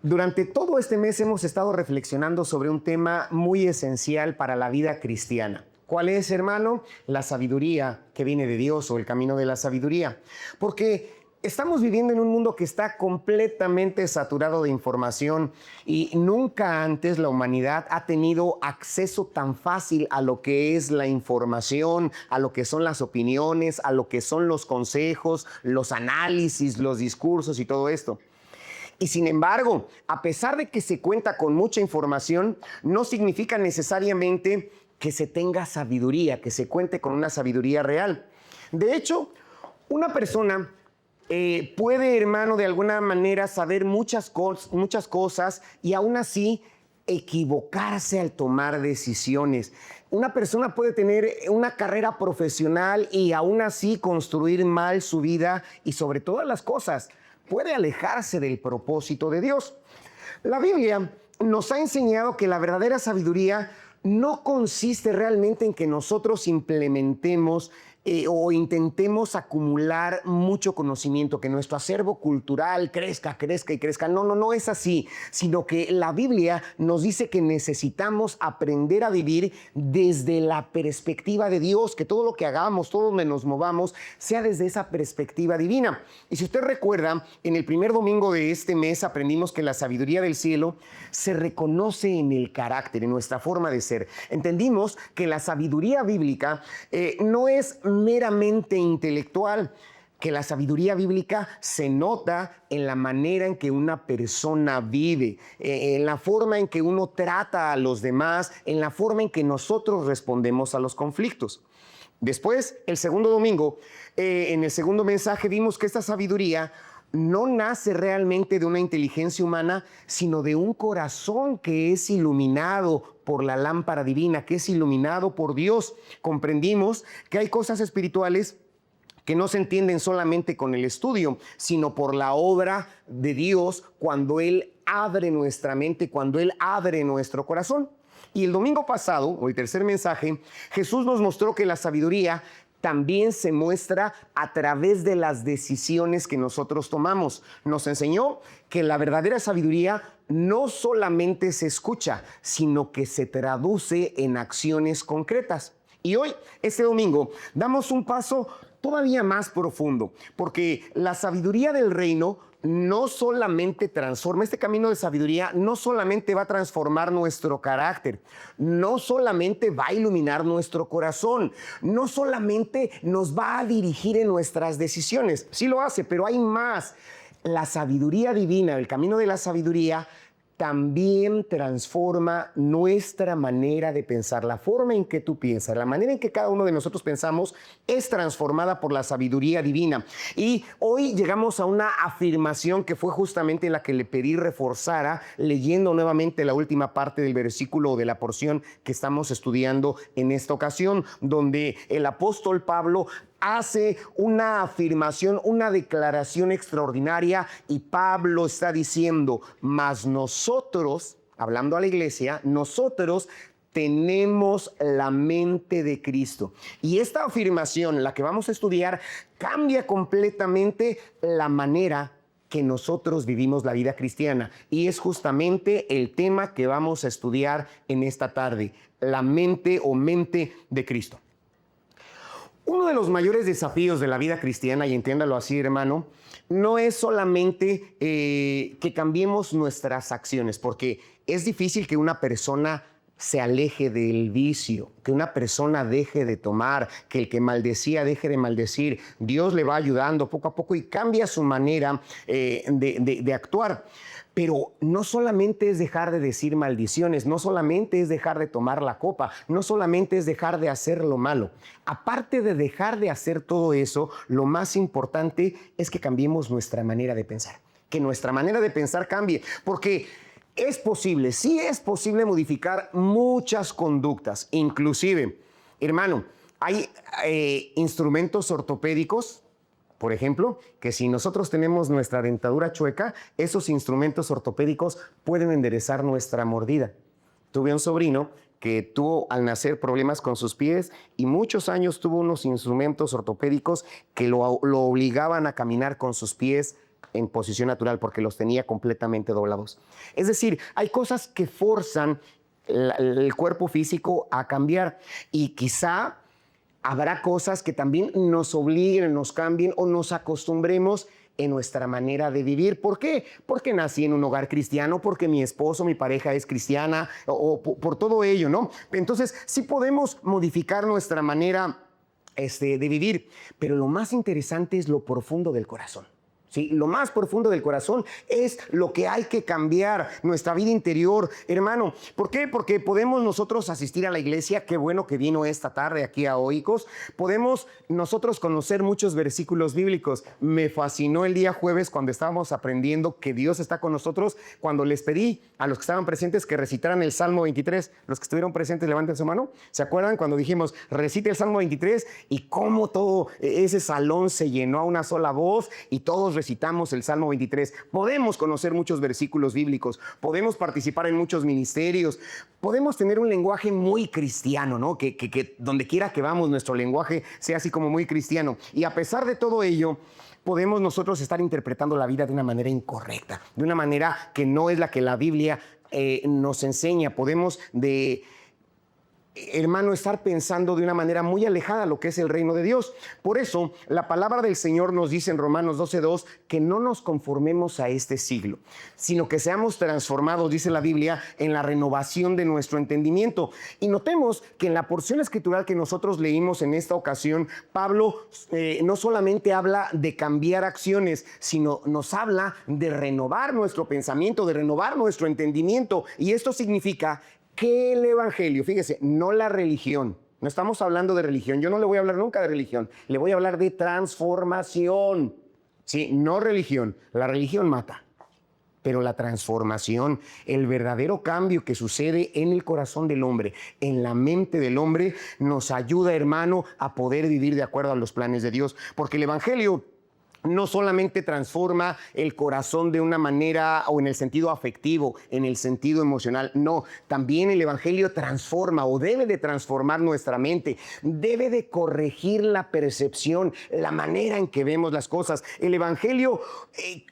Durante todo este mes hemos estado reflexionando sobre un tema muy esencial para la vida cristiana. ¿Cuál es, hermano? La sabiduría que viene de Dios o el camino de la sabiduría. Porque estamos viviendo en un mundo que está completamente saturado de información y nunca antes la humanidad ha tenido acceso tan fácil a lo que es la información, a lo que son las opiniones, a lo que son los consejos, los análisis, los discursos y todo esto. Y sin embargo, a pesar de que se cuenta con mucha información, no significa necesariamente que se tenga sabiduría, que se cuente con una sabiduría real. De hecho, una persona puede, hermano, de alguna manera saber muchas cosas y aún así equivocarse al tomar decisiones. Una persona puede tener una carrera profesional y aún así construir mal su vida y sobre todas las cosas puede alejarse del propósito de Dios. La Biblia nos ha enseñado que la verdadera sabiduría no consiste realmente en que nosotros implementemos o intentemos acumular mucho conocimiento, que nuestro acervo cultural crezca y crezca. No es así, sino que la Biblia nos dice que necesitamos aprender a vivir desde la perspectiva de Dios, que todo lo que hagamos, todo donde nos movamos, sea desde esa perspectiva divina. Y si usted recuerda, en el primer domingo de este mes aprendimos que la sabiduría del cielo se reconoce en el carácter, en nuestra forma de ser. Entendimos que la sabiduría bíblica no es meramente intelectual, que la sabiduría bíblica se nota en la manera en que una persona vive, en la forma en que uno trata a los demás, en la forma en que nosotros respondemos a los conflictos. Después, el segundo domingo, en el segundo mensaje vimos que esta sabiduría no nace realmente de una inteligencia humana, sino de un corazón que es iluminado por la lámpara divina, que es iluminado por Dios. Comprendimos que hay cosas espirituales que no se entienden solamente con el estudio, sino por la obra de Dios cuando Él abre nuestra mente, cuando Él abre nuestro corazón. Y el domingo pasado, o el tercer mensaje, Jesús nos mostró que la sabiduría también se muestra a través de las decisiones que nosotros tomamos. Nos enseñó que la verdadera sabiduría no solamente se escucha, sino que se traduce en acciones concretas. Y hoy, este domingo, damos un paso todavía más profundo, porque la sabiduría del reino no solamente transforma, este camino de sabiduría no solamente va a transformar nuestro carácter, no solamente va a iluminar nuestro corazón, no solamente nos va a dirigir en nuestras decisiones, sí lo hace, pero hay más. La sabiduría divina, el camino de la sabiduría, también transforma nuestra manera de pensar. La forma en que tú piensas, la manera en que cada uno de nosotros pensamos es transformada por la sabiduría divina. Y hoy llegamos a una afirmación que fue justamente la que le pedí reforzara leyendo nuevamente la última parte del versículo o de la porción que estamos estudiando en esta ocasión, donde el apóstol Pablo hace una afirmación, una declaración extraordinaria y Pablo está diciendo, mas nosotros, hablando a la iglesia, nosotros tenemos la mente de Cristo. Y esta afirmación, la que vamos a estudiar, cambia completamente la manera que nosotros vivimos la vida cristiana. Y es justamente el tema que vamos a estudiar en esta tarde, la mente o mente de Cristo. Uno de los mayores desafíos de la vida cristiana, y entiéndalo así, hermano, no es solamente que cambiemos nuestras acciones, porque es difícil que una persona se aleje del vicio, que una persona deje de tomar, que el que maldecía deje de maldecir. Dios le va ayudando poco a poco y cambia su manera de actuar. Pero no solamente es dejar de decir maldiciones, no solamente es dejar de tomar la copa, no solamente es dejar de hacer lo malo. Aparte de dejar de hacer todo eso, lo más importante es que cambiemos nuestra manera de pensar, que nuestra manera de pensar cambie, porque es posible, sí es posible modificar muchas conductas, inclusive, hermano, hay instrumentos ortopédicos, por ejemplo, que si nosotros tenemos nuestra dentadura chueca, esos instrumentos ortopédicos pueden enderezar nuestra mordida. Tuve un sobrino que tuvo al nacer problemas con sus pies y muchos años tuvo unos instrumentos ortopédicos que lo obligaban a caminar con sus pies en posición natural porque los tenía completamente doblados. Es decir, hay cosas que forzan el cuerpo físico a cambiar y quizá habrá cosas que también nos obliguen, nos cambien o nos acostumbremos en nuestra manera de vivir. ¿Por qué? Porque nací en un hogar cristiano, porque mi esposo, mi pareja es cristiana o por todo ello, ¿no? Entonces, sí podemos modificar nuestra manera de vivir, pero lo más interesante es lo profundo del corazón. Sí, lo más profundo del corazón es lo que hay que cambiar, nuestra vida interior, hermano. ¿Por qué? Porque podemos nosotros asistir a la iglesia, qué bueno que vino esta tarde aquí a Oikos, podemos nosotros conocer muchos versículos bíblicos. Me fascinó el día jueves cuando estábamos aprendiendo que Dios está con nosotros, cuando les pedí a los que estaban presentes que recitaran el Salmo 23, los que estuvieron presentes levanten su mano. ¿Se acuerdan cuando dijimos recite el Salmo 23 y cómo todo ese salón se llenó a una sola voz y todos recitamos el Salmo 23. Podemos conocer muchos versículos bíblicos, podemos participar en muchos ministerios, podemos tener un lenguaje muy cristiano, ¿no? Que donde quiera que vamos, nuestro lenguaje sea así como muy cristiano. Y a pesar de todo ello, podemos nosotros estar interpretando la vida de una manera incorrecta, de una manera que no es la que la Biblia nos enseña. Podemos hermano, estar pensando de una manera muy alejada a lo que es el reino de Dios. Por eso, la palabra del Señor nos dice en Romanos 12:2 que no nos conformemos a este siglo, sino que seamos transformados, dice la Biblia, en la renovación de nuestro entendimiento. Y notemos que en la porción escritural que nosotros leímos en esta ocasión, Pablo no solamente habla de cambiar acciones, sino nos habla de renovar nuestro pensamiento, de renovar nuestro entendimiento. Y esto significa que el evangelio, fíjese, no la religión, no estamos hablando de religión, yo no le voy a hablar nunca de religión, le voy a hablar de transformación, sí, no religión, la religión mata, pero la transformación, el verdadero cambio que sucede en el corazón del hombre, en la mente del hombre, nos ayuda, hermano, a poder vivir de acuerdo a los planes de Dios, porque el evangelio no solamente transforma el corazón de una manera o en el sentido afectivo, en el sentido emocional, no, también el evangelio transforma o debe de transformar nuestra mente, debe de corregir la percepción, la manera en que vemos las cosas. El evangelio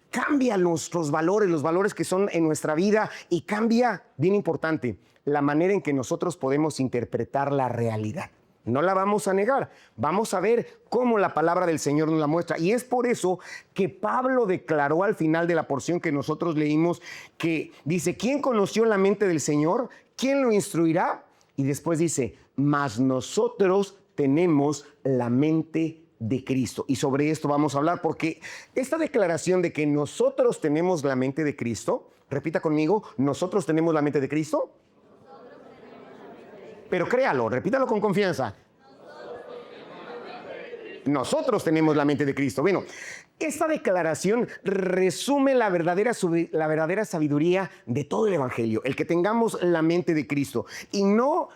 cambia nuestros valores, los valores que son en nuestra vida y cambia, bien importante, la manera en que nosotros podemos interpretar la realidad. No la vamos a negar, vamos a ver cómo la palabra del Señor nos la muestra. Y es por eso que Pablo declaró al final de la porción que nosotros leímos, que dice, ¿quién conoció la mente del Señor? ¿Quién lo instruirá? Y después dice, mas nosotros tenemos la mente de Cristo. Y sobre esto vamos a hablar, porque esta declaración de que nosotros tenemos la mente de Cristo, repita conmigo, nosotros tenemos la mente de Cristo. Pero créalo, repítalo con confianza. Nosotros tenemos la mente de Cristo. Bueno, esta declaración resume la verdadera sabiduría de todo el evangelio, el que tengamos la mente de Cristo. Y no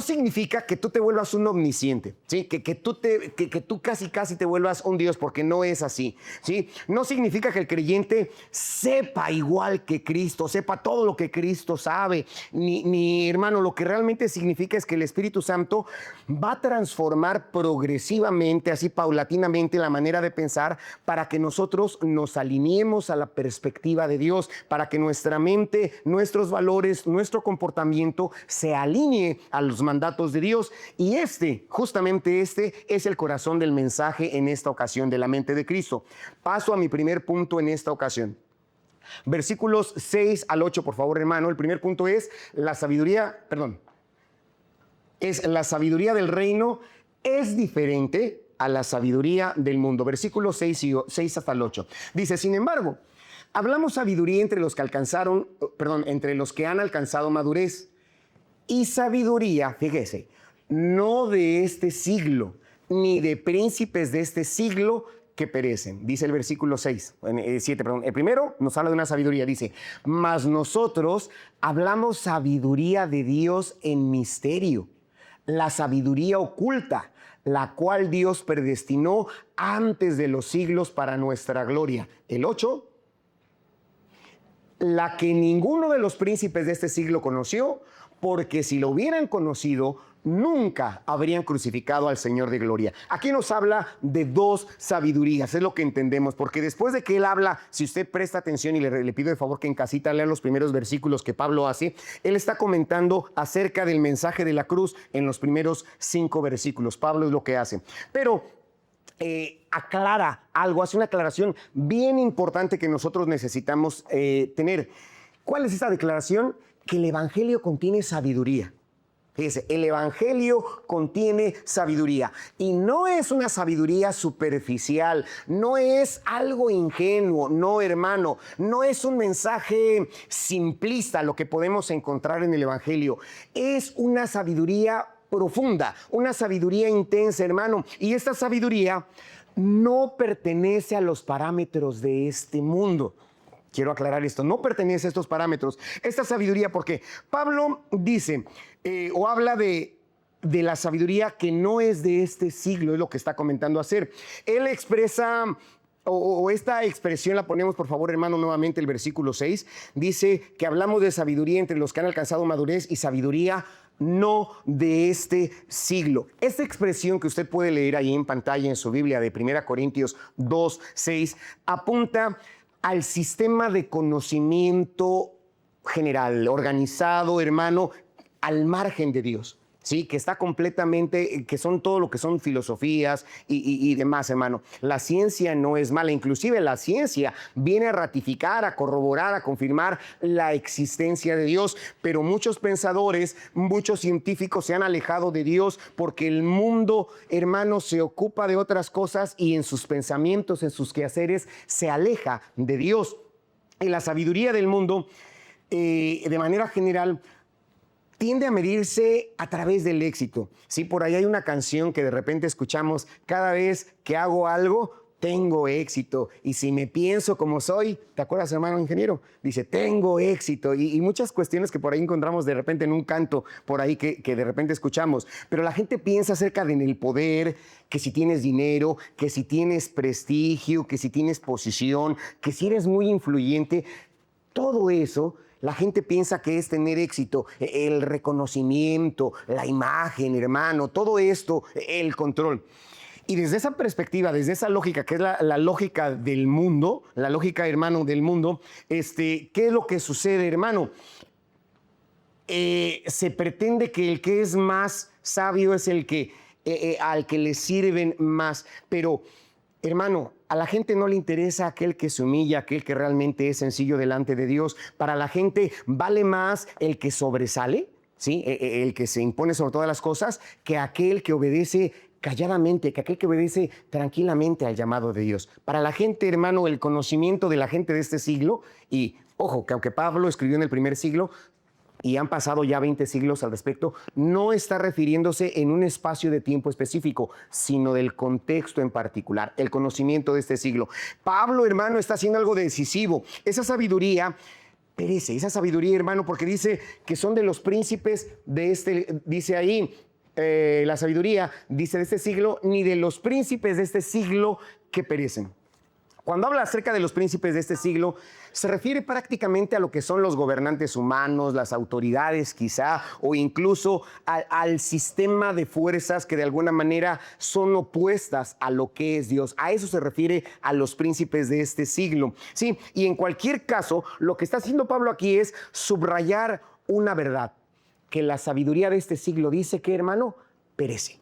significa que tú te vuelvas un omnisciente, ¿sí? Que tú casi te vuelvas un Dios, porque no es así, ¿sí? No significa que el creyente sepa igual que Cristo, sepa todo lo que Cristo sabe, ni hermano, lo que realmente significa es que el Espíritu Santo va a transformar progresivamente, así paulatinamente, la manera de pensar para que nosotros nos alineemos a la perspectiva de Dios, para que nuestra mente, nuestros valores, nuestro comportamiento se alinee a los mandatos de Dios. Y justamente este es el corazón del mensaje en esta ocasión, de la mente de Cristo. Paso a mi primer punto en esta ocasión. Versículos 6 al 8, por favor, hermano. El primer punto es la sabiduría del reino es diferente a la sabiduría del mundo. Versículos 6 hasta el 8. Dice, sin embargo, hablamos sabiduría entre los que han alcanzado madurez. Y sabiduría, fíjese, no de este siglo, ni de príncipes de este siglo que perecen. Dice el versículo 7. El primero nos habla de una sabiduría. Dice, mas nosotros hablamos sabiduría de Dios en misterio, la sabiduría oculta, la cual Dios predestinó antes de los siglos para nuestra gloria. El 8. La que ninguno de los príncipes de este siglo conoció, porque si lo hubieran conocido, nunca habrían crucificado al Señor de gloria. Aquí nos habla de dos sabidurías, es lo que entendemos, porque después de que él habla, si usted presta atención y le pido de favor que en casita lea los primeros versículos que Pablo hace, él está comentando acerca del mensaje de la cruz en los primeros 5 versículos. Pablo es lo que hace. Pero aclara algo, hace una aclaración bien importante que nosotros necesitamos tener. ¿Cuál es esta declaración? Que el Evangelio contiene sabiduría. Fíjese, el Evangelio contiene sabiduría y no es una sabiduría superficial, no es algo ingenuo, no, hermano, no es un mensaje simplista lo que podemos encontrar en el Evangelio, es una sabiduría profunda, una sabiduría intensa, hermano, y esta sabiduría no pertenece a los parámetros de este mundo. Quiero aclarar esto, no pertenece a estos parámetros. Esta sabiduría, porque Pablo dice o habla de la sabiduría que no es de este siglo, es lo que está comentando hacer. Él expresa, o esta expresión la ponemos, por favor, hermano, nuevamente el versículo 6, dice que hablamos de sabiduría entre los que han alcanzado madurez y sabiduría no de este siglo. Esta expresión que usted puede leer ahí en pantalla en su Biblia de 1 Corintios 2, 6, apunta al sistema de conocimiento general, organizado, hermano, al margen de Dios, ¿sí? Que está completamente, que son todo lo que son filosofías y demás, hermano. La ciencia no es mala, inclusive la ciencia viene a ratificar, a corroborar, a confirmar la existencia de Dios, pero muchos pensadores, muchos científicos se han alejado de Dios porque el mundo, hermano, se ocupa de otras cosas y en sus pensamientos, en sus quehaceres, se aleja de Dios. Y la sabiduría del mundo, de manera general, tiende a medirse a través del éxito. Sí, por ahí hay una canción que de repente escuchamos: cada vez que hago algo, tengo éxito. Y si me pienso como soy, ¿te acuerdas, hermano ingeniero? Dice, tengo éxito. Y muchas cuestiones que por ahí encontramos de repente en un canto, por ahí que de repente escuchamos. Pero la gente piensa acerca del poder, que si tienes dinero, que si tienes prestigio, que si tienes posición, que si eres muy influyente. Todo eso la gente piensa que es tener éxito, el reconocimiento, la imagen, hermano, todo esto, el control. Y desde esa perspectiva, desde esa lógica, que es la lógica del mundo, la lógica, hermano, del mundo, ¿qué es lo que sucede, hermano? Se pretende que el que es más sabio es el que al que le sirven más, pero, hermano, a la gente no le interesa aquel que se humilla, aquel que realmente es sencillo delante de Dios. Para la gente vale más el que sobresale, ¿sí? El que se impone sobre todas las cosas, que aquel que obedece calladamente, que aquel que obedece tranquilamente al llamado de Dios. Para la gente, hermano, el conocimiento de la gente de este siglo, y ojo, que aunque Pablo escribió en el primer siglo, y han pasado ya 20 siglos al respecto, no está refiriéndose en un espacio de tiempo específico, sino del contexto en particular, el conocimiento de este siglo. Pablo, hermano, está haciendo algo decisivo. Esa sabiduría perece, esa sabiduría, hermano, porque dice que son de los príncipes de este, dice ahí, la sabiduría, dice, de este siglo, ni de los príncipes de este siglo que perecen. Cuando habla acerca de los príncipes de este siglo, se refiere prácticamente a lo que son los gobernantes humanos, las autoridades quizá, o incluso al sistema de fuerzas que de alguna manera son opuestas a lo que es Dios. A eso se refiere a los príncipes de este siglo. Sí, y en cualquier caso, lo que está haciendo Pablo aquí es subrayar una verdad, que la sabiduría de este siglo dice que, hermano, perece.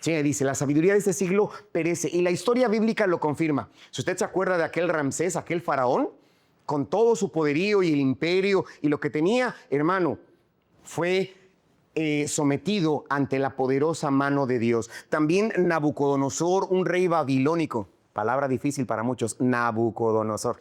Sí, dice, la sabiduría de este siglo perece, y la historia bíblica lo confirma. Si usted se acuerda de aquel Ramsés, aquel faraón, con todo su poderío y el imperio y lo que tenía, hermano, fue sometido ante la poderosa mano de Dios. También Nabucodonosor, un rey babilónico, palabra difícil para muchos, Nabucodonosor.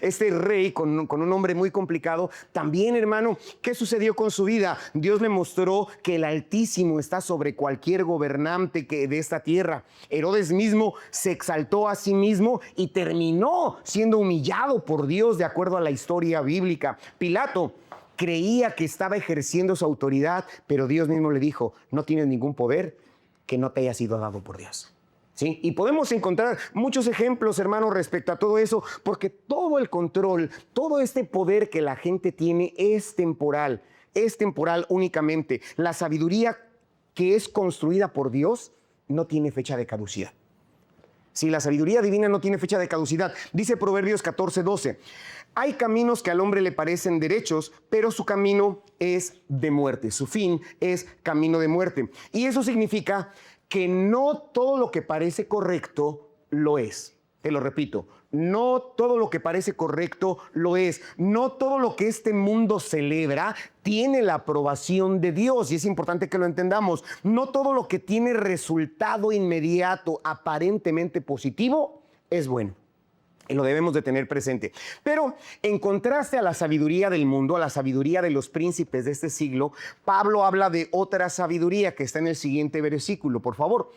Este rey con un nombre muy complicado, también, hermano, ¿qué sucedió con su vida? Dios le mostró que el Altísimo está sobre cualquier gobernante de esta tierra. Herodes mismo se exaltó a sí mismo y terminó siendo humillado por Dios de acuerdo a la historia bíblica. Pilato creía que estaba ejerciendo su autoridad, pero Dios mismo le dijo, no tienes ningún poder que no te haya sido dado por Dios. ¿Sí? Y podemos encontrar muchos ejemplos, hermanos, respecto a todo eso, porque todo el control, todo este poder que la gente tiene es temporal únicamente. La sabiduría que es construida por Dios no tiene fecha de caducidad. Si la sabiduría divina no tiene fecha de caducidad, dice Proverbios 14:12, hay caminos que al hombre le parecen derechos, pero su camino es de muerte, su fin es camino de muerte. Y eso significa que no todo lo que parece correcto lo es. Te lo repito, no todo lo que parece correcto lo es. No todo lo que este mundo celebra tiene la aprobación de Dios, y es importante que lo entendamos. No todo lo que tiene resultado inmediato, aparentemente positivo, es bueno. Y lo debemos de tener presente. Pero en contraste a la sabiduría del mundo, a la sabiduría de los príncipes de este siglo, Pablo habla de otra sabiduría que está en el siguiente versículo, por favor.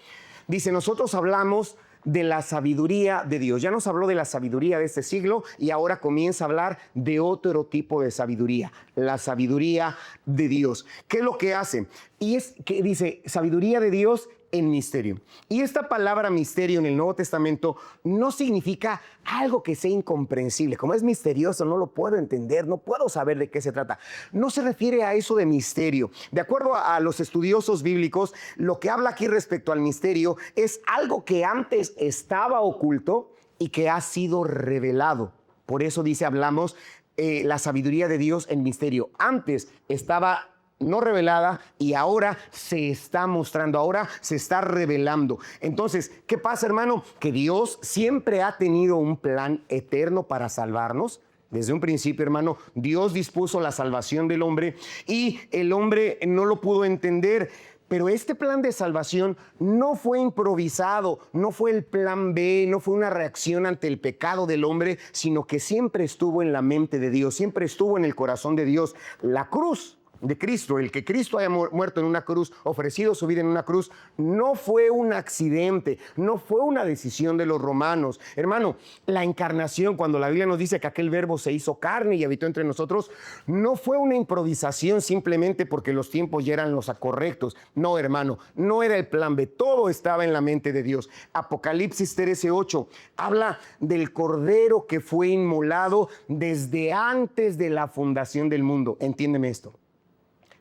Dice, nosotros hablamos de la sabiduría de Dios. Ya nos habló de la sabiduría de este siglo y ahora comienza a hablar de otro tipo de sabiduría, la sabiduría de Dios. ¿Qué es lo que hace? Y es que dice sabiduría de Dios en misterio. Y esta palabra misterio en el Nuevo Testamento no significa algo que sea incomprensible. Como es misterioso, no lo puedo entender, no puedo saber de qué se trata. No se refiere a eso de misterio. De acuerdo a los estudiosos bíblicos, lo que habla aquí respecto al misterio es algo que antes estaba oculto y que ha sido revelado. Por eso dice, hablamos la sabiduría de Dios en misterio. Antes estaba no revelada y ahora se está mostrando, ahora se está revelando. Entonces, ¿qué pasa, hermano? Que Dios siempre ha tenido un plan eterno para salvarnos. Desde un principio, hermano, Dios dispuso la salvación del hombre y el hombre no lo pudo entender. Pero este plan de salvación no fue improvisado, no fue el plan B, no fue una reacción ante el pecado del hombre, sino que siempre estuvo en la mente de Dios, siempre estuvo en el corazón de Dios. La cruz de Cristo, el que Cristo haya muerto en una cruz, ofrecido su vida en una cruz, no fue un accidente, no fue una decisión de los romanos. Hermano, la encarnación, cuando la Biblia nos dice que aquel verbo se hizo carne y habitó entre nosotros, no fue una improvisación simplemente porque los tiempos ya eran los correctos. No, hermano, no era el plan B, todo estaba en la mente de Dios. Apocalipsis 13:8 habla del cordero que fue inmolado desde antes de la fundación del mundo. Entiéndeme esto.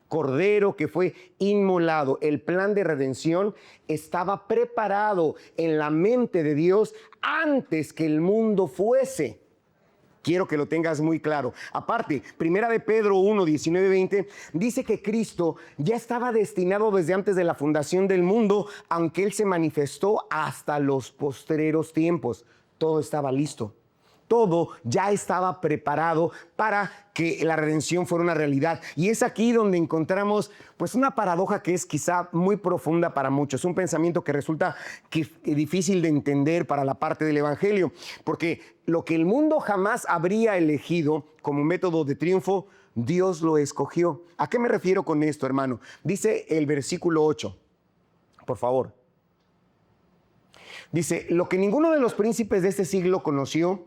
Cordero que fue inmolado. El plan de redención estaba preparado en la mente de Dios antes que el mundo fuese. Quiero que lo tengas muy claro. Aparte, Primera de Pedro 1, 19, 20, dice que Cristo ya estaba destinado desde antes de la fundación del mundo, aunque Él se manifestó hasta los postreros tiempos. Todo estaba listo. Todo ya estaba preparado para que la redención fuera una realidad. Y es aquí donde encontramos pues una paradoja que es quizá muy profunda para muchos, un pensamiento que resulta difícil de entender para la parte del evangelio, porque lo que el mundo jamás habría elegido como método de triunfo, Dios lo escogió. ¿A qué me refiero con esto, hermano? Dice el versículo 8, por favor. Dice, lo que ninguno de los príncipes de este siglo conoció,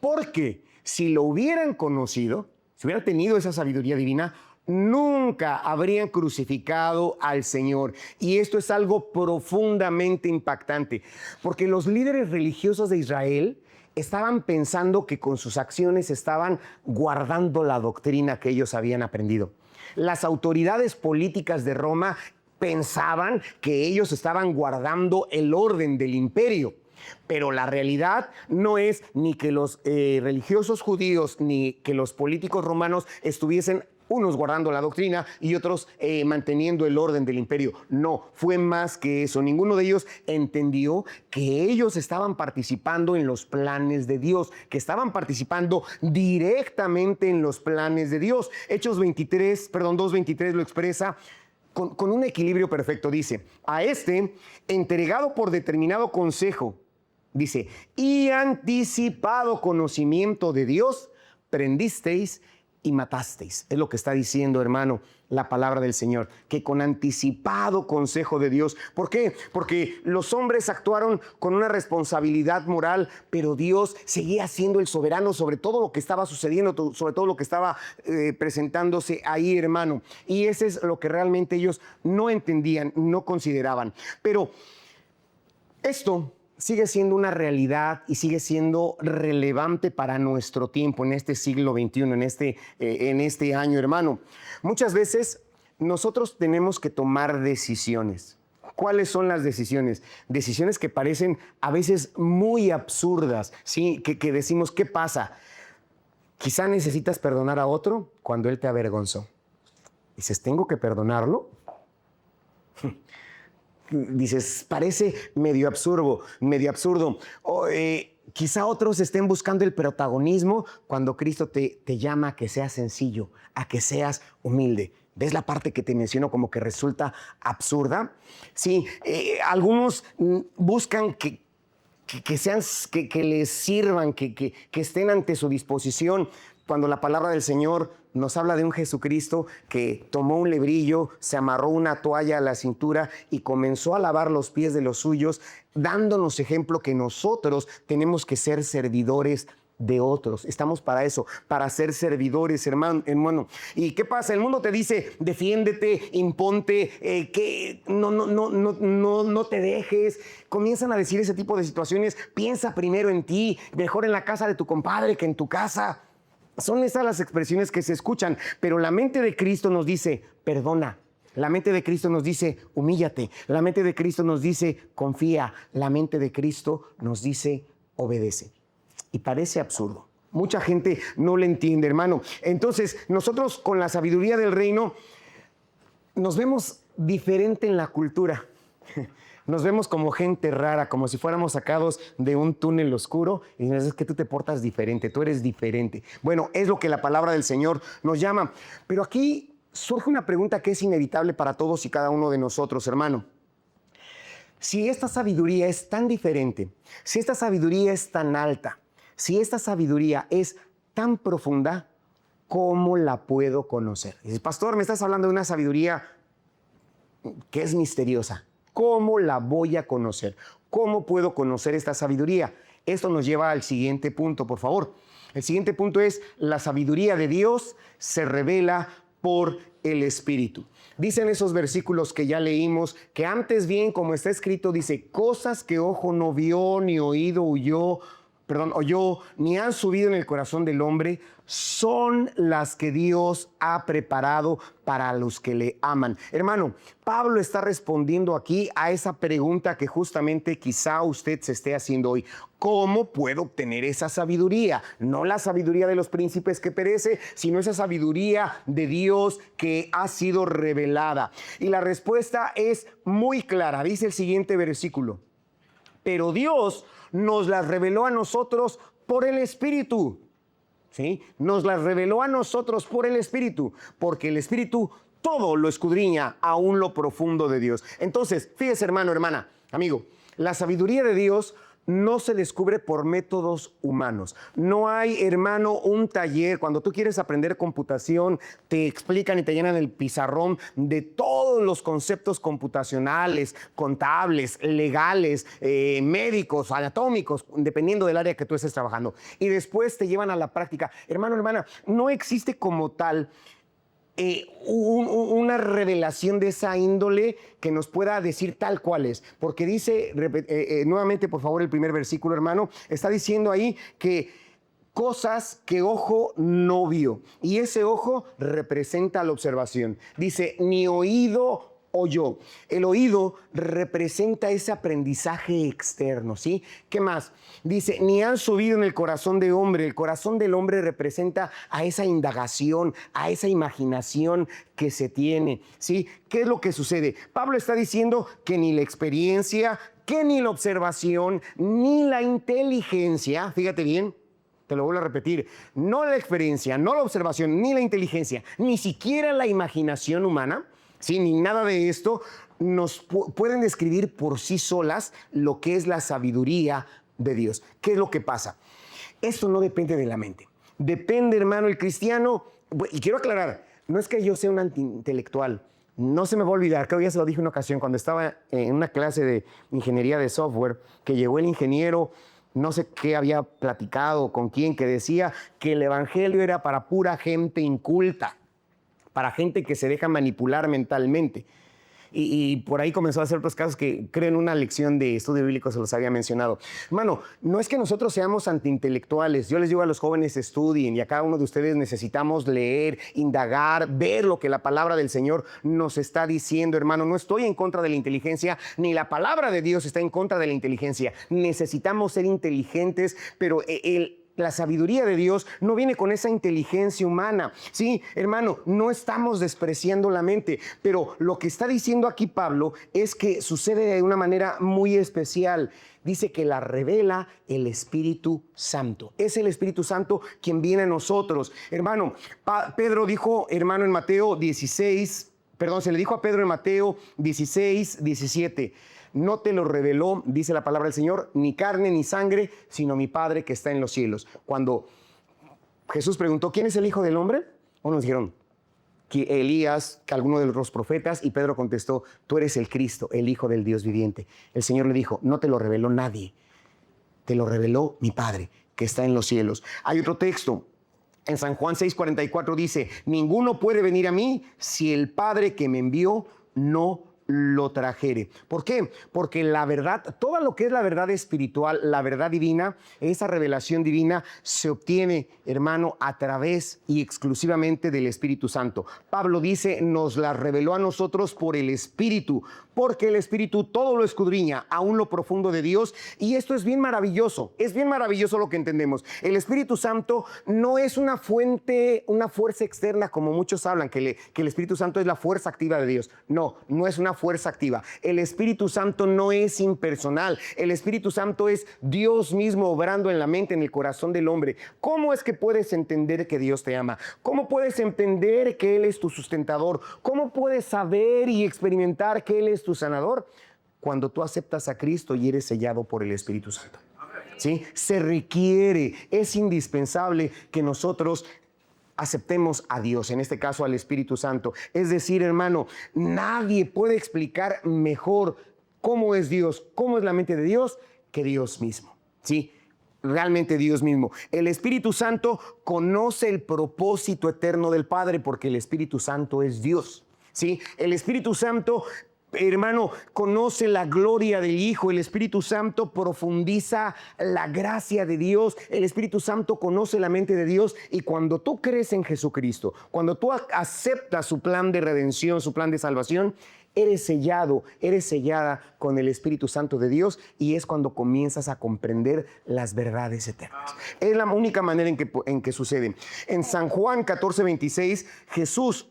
porque si lo hubieran conocido, si hubieran tenido esa sabiduría divina, nunca habrían crucificado al Señor. Y esto es algo profundamente impactante, porque los líderes religiosos de Israel estaban pensando que con sus acciones estaban guardando la doctrina que ellos habían aprendido. Las autoridades políticas de Roma pensaban que ellos estaban guardando el orden del imperio. Pero la realidad no es ni que los religiosos judíos ni que los políticos romanos estuviesen unos guardando la doctrina y otros manteniendo el orden del imperio. No, fue más que eso. Ninguno de ellos entendió que ellos estaban participando en los planes de Dios, que estaban participando directamente en los planes de Dios. Hechos 2:23 lo expresa con un equilibrio perfecto. Dice, a este, entregado por determinado consejo, dice, y anticipado conocimiento de Dios, prendisteis y matasteis. Es lo que está diciendo, hermano, la palabra del Señor, que con anticipado consejo de Dios. ¿Por qué? Porque los hombres actuaron con una responsabilidad moral, pero Dios seguía siendo el soberano sobre todo lo que estaba sucediendo, sobre todo lo que estaba presentándose ahí, hermano. Y ese es lo que realmente ellos no entendían, no consideraban. Pero esto sigue siendo una realidad y sigue siendo relevante para nuestro tiempo, en este siglo XXI, en este año, hermano. Muchas veces nosotros tenemos que tomar decisiones. ¿Cuáles son las decisiones? Decisiones que parecen a veces muy absurdas, ¿sí? Que decimos, ¿qué pasa? Quizá necesitas perdonar a otro cuando él te avergonzó. Dices, ¿tengo que perdonarlo? Dices, parece medio absurdo. Quizá otros estén buscando el protagonismo cuando Cristo te llama a que seas sencillo, a que seas humilde. ¿Ves la parte que te menciono como que resulta absurda? Sí, algunos buscan que les sirvan, que estén ante su disposición, cuando la palabra del Señor nos habla de un Jesucristo que tomó un lebrillo, se amarró una toalla a la cintura y comenzó a lavar los pies de los suyos, dándonos ejemplo que nosotros tenemos que ser servidores de otros. Estamos para eso, para ser servidores, hermano. ¿Y qué pasa? El mundo te dice, defiéndete, imponte, que no te dejes. Comienzan a decir ese tipo de situaciones. Piensa primero en ti, mejor en la casa de tu compadre que en tu casa. Son esas las expresiones que se escuchan, pero la mente de Cristo nos dice, perdona. La mente de Cristo nos dice, humíllate. La mente de Cristo nos dice, confía. La mente de Cristo nos dice, obedece. Y parece absurdo. Mucha gente no lo entiende, hermano. Entonces, nosotros con la sabiduría del reino nos vemos diferente en la cultura. Nos vemos como gente rara, como si fuéramos sacados de un túnel oscuro y nos dices que tú te portas diferente, tú eres diferente. Bueno, es lo que la palabra del Señor nos llama. Pero aquí surge una pregunta que es inevitable para todos y cada uno de nosotros, hermano. Si esta sabiduría es tan diferente, si esta sabiduría es tan alta, si esta sabiduría es tan profunda, ¿cómo la puedo conocer? Dices, pastor, me estás hablando de una sabiduría que es misteriosa. ¿Cómo la voy a conocer? ¿Cómo puedo conocer esta sabiduría? Esto nos lleva al siguiente punto, por favor. El siguiente punto es, la sabiduría de Dios se revela por el Espíritu. Dicen esos versículos que ya leímos, que antes bien, como está escrito, dice, cosas que ojo no vio, ni oído oyó, ni han subido en el corazón del hombre, son las que Dios ha preparado para los que le aman. Hermano, Pablo está respondiendo aquí a esa pregunta que justamente quizá usted se esté haciendo hoy. ¿Cómo puedo obtener esa sabiduría? No la sabiduría de los príncipes que perece, sino esa sabiduría de Dios que ha sido revelada. Y la respuesta es muy clara. Dice el siguiente versículo. Pero Dios nos las reveló a nosotros por el Espíritu. ¿Sí? Nos las reveló a nosotros por el Espíritu, porque el Espíritu todo lo escudriña, aún lo profundo de Dios. Entonces, fíjese, hermano, hermana, amigo, la sabiduría de Dios no se descubre por métodos humanos. No hay, hermano, un taller. Cuando tú quieres aprender computación, te explican y te llenan el pizarrón de todos los conceptos computacionales, contables, legales, médicos, anatómicos, dependiendo del área que tú estés trabajando. Y después te llevan a la práctica. Hermano, hermana, no existe como tal una revelación de esa índole que nos pueda decir tal cual es, porque dice, nuevamente por favor el primer versículo, hermano, está diciendo ahí que cosas que ojo no vio, y ese ojo representa la observación. Dice, ni oído oyó. El oído representa ese aprendizaje externo, ¿sí? ¿Qué más? Dice, ni han subido en el corazón de hombre. El corazón del hombre representa a esa indagación, a esa imaginación que se tiene, ¿sí? ¿Qué es lo que sucede? Pablo está diciendo que ni la experiencia, que ni la observación, ni la inteligencia, fíjate bien, te lo vuelvo a repetir, no la experiencia, no la observación, ni la inteligencia, ni siquiera la imaginación humana, sí, ni nada de esto nos pueden describir por sí solas lo que es la sabiduría de Dios. ¿Qué es lo que pasa? Esto no depende de la mente. Depende, hermano, el cristiano. Y quiero aclarar, no es que yo sea un antiintelectual. No se me va a olvidar, creo que ya se lo dije en una ocasión, cuando estaba en una clase de ingeniería de software, que llegó el ingeniero, no sé qué había platicado, con quién, que decía que el evangelio era para pura gente inculta, para gente que se deja manipular mentalmente. y por ahí comenzó a hacer otros casos que creo en una lección de estudio bíblico se los había mencionado. Hermano, no es que nosotros seamos antiintelectuales. Yo les digo a los jóvenes estudien y a cada uno de ustedes necesitamos leer, indagar, ver lo que la palabra del Señor nos está diciendo, hermano. No estoy en contra de la inteligencia, ni la palabra de Dios está en contra de la inteligencia. Necesitamos ser inteligentes, pero la sabiduría de Dios no viene con esa inteligencia humana. Sí, hermano, no estamos despreciando la mente, pero lo que está diciendo aquí Pablo es que sucede de una manera muy especial. Dice que la revela el Espíritu Santo. Es el Espíritu Santo quien viene a nosotros. Hermano, Pedro dijo, hermano, en Mateo 16, perdón, se le dijo a Pedro en Mateo 16, 17. No te lo reveló, dice la palabra del Señor, ni carne ni sangre, sino mi Padre que está en los cielos. Cuando Jesús preguntó, ¿quién es el Hijo del Hombre? Unos dijeron, que Elías, que alguno de los profetas, y Pedro contestó, tú eres el Cristo, el Hijo del Dios viviente. El Señor le dijo, no te lo reveló nadie, te lo reveló mi Padre que está en los cielos. Hay otro texto. En San Juan 6:44 dice, ninguno puede venir a mí si el Padre que me envió no lo trajere. ¿Por qué? Porque la verdad, todo lo que es la verdad espiritual, la verdad divina, esa revelación divina se obtiene, hermano, a través y exclusivamente del Espíritu Santo. Pablo dice, nos la reveló a nosotros por el Espíritu, porque el Espíritu todo lo escudriña, aún lo profundo de Dios, y esto es bien maravilloso lo que entendemos. El Espíritu Santo no es una fuente, una fuerza externa como muchos hablan, que el Espíritu Santo es la fuerza activa de Dios. No, no es una fuerza activa. El Espíritu Santo no es impersonal. El Espíritu Santo es Dios mismo obrando en la mente, en el corazón del hombre. ¿Cómo es que puedes entender que Dios te ama? ¿Cómo puedes entender que Él es tu sustentador? ¿Cómo puedes saber y experimentar que Él es tu sanador? Cuando tú aceptas a Cristo y eres sellado por el Espíritu Santo. ¿Sí? Se requiere, es indispensable que nosotros aceptemos a Dios, en este caso al Espíritu Santo. Es decir, hermano, nadie puede explicar mejor cómo es Dios, cómo es la mente de Dios, que Dios mismo. ¿Sí? Realmente Dios mismo. El Espíritu Santo conoce el propósito eterno del Padre porque el Espíritu Santo es Dios. ¿Sí? El Espíritu Santo, hermano, conoce la gloria del Hijo. El Espíritu Santo profundiza la gracia de Dios. El Espíritu Santo conoce la mente de Dios. Y cuando tú crees en Jesucristo, cuando tú aceptas su plan de redención, su plan de salvación, eres sellado, eres sellada con el Espíritu Santo de Dios, y es cuando comienzas a comprender las verdades eternas. Es la única manera en que sucede. En San Juan 14:26, Jesús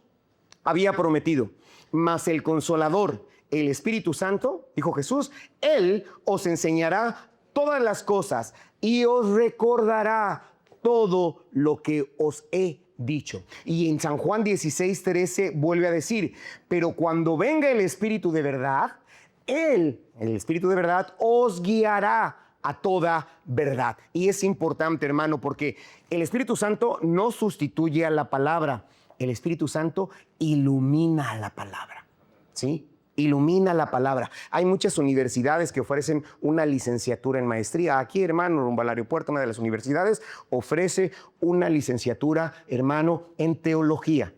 había prometido, mas el Consolador, el Espíritu Santo, dijo Jesús, Él os enseñará todas las cosas y os recordará todo lo que os he dicho. Y en San Juan 16:13 vuelve a decir, pero cuando venga el Espíritu de verdad, Él, el Espíritu de verdad, os guiará a toda verdad. Y es importante, hermano, porque el Espíritu Santo no sustituye a la palabra. El Espíritu Santo ilumina la palabra, ¿sí? Ilumina la palabra. Hay muchas universidades que ofrecen una licenciatura en maestría. Aquí, hermano, rumbo al aeropuerto, una de las universidades ofrece una licenciatura, hermano, en teología,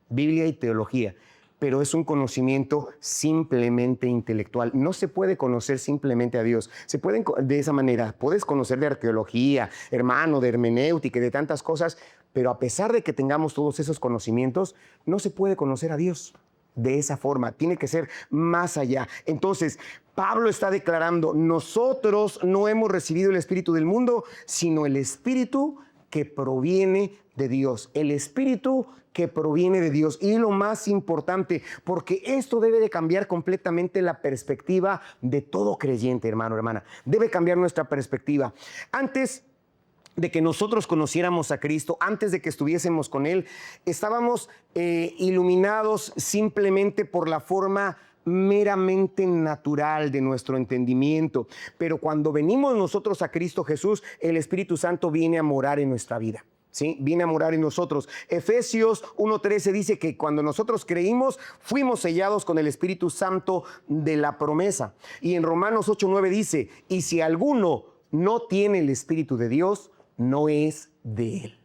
Biblia y teología. Pero es un conocimiento simplemente intelectual. No se puede conocer simplemente a Dios. Se pueden de esa manera. Puedes conocer de arqueología, hermano, de hermenéutica y de tantas cosas, pero a pesar de que tengamos todos esos conocimientos, no se puede conocer a Dios de esa forma. Tiene que ser más allá. Entonces, Pablo está declarando, nosotros no hemos recibido el Espíritu del mundo, sino el Espíritu que proviene de Dios. El Espíritu que proviene de Dios. Y lo más importante, porque esto debe de cambiar completamente la perspectiva de todo creyente, hermano, hermana. Debe cambiar nuestra perspectiva. Antes de que nosotros conociéramos a Cristo, antes de que estuviésemos con Él, estábamos iluminados simplemente por la forma meramente natural de nuestro entendimiento. Pero cuando venimos nosotros a Cristo Jesús, el Espíritu Santo viene a morar en nuestra vida. ¿Sí? Viene a morar en nosotros. Efesios 1:13 dice que cuando nosotros creímos, fuimos sellados con el Espíritu Santo de la promesa. Y en Romanos 8:9 dice, y si alguno no tiene el Espíritu de Dios, no es de Él.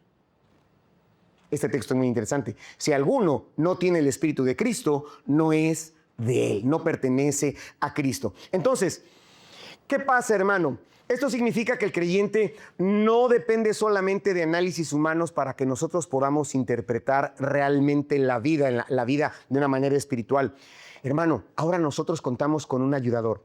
Este texto es muy interesante. Si alguno no tiene el Espíritu de Cristo, no es de Él, no pertenece a Cristo. Entonces, ¿qué pasa, hermano? Esto significa que el creyente no depende solamente de análisis humanos para que nosotros podamos interpretar realmente la vida, la vida de una manera espiritual. Hermano, ahora nosotros contamos con un ayudador.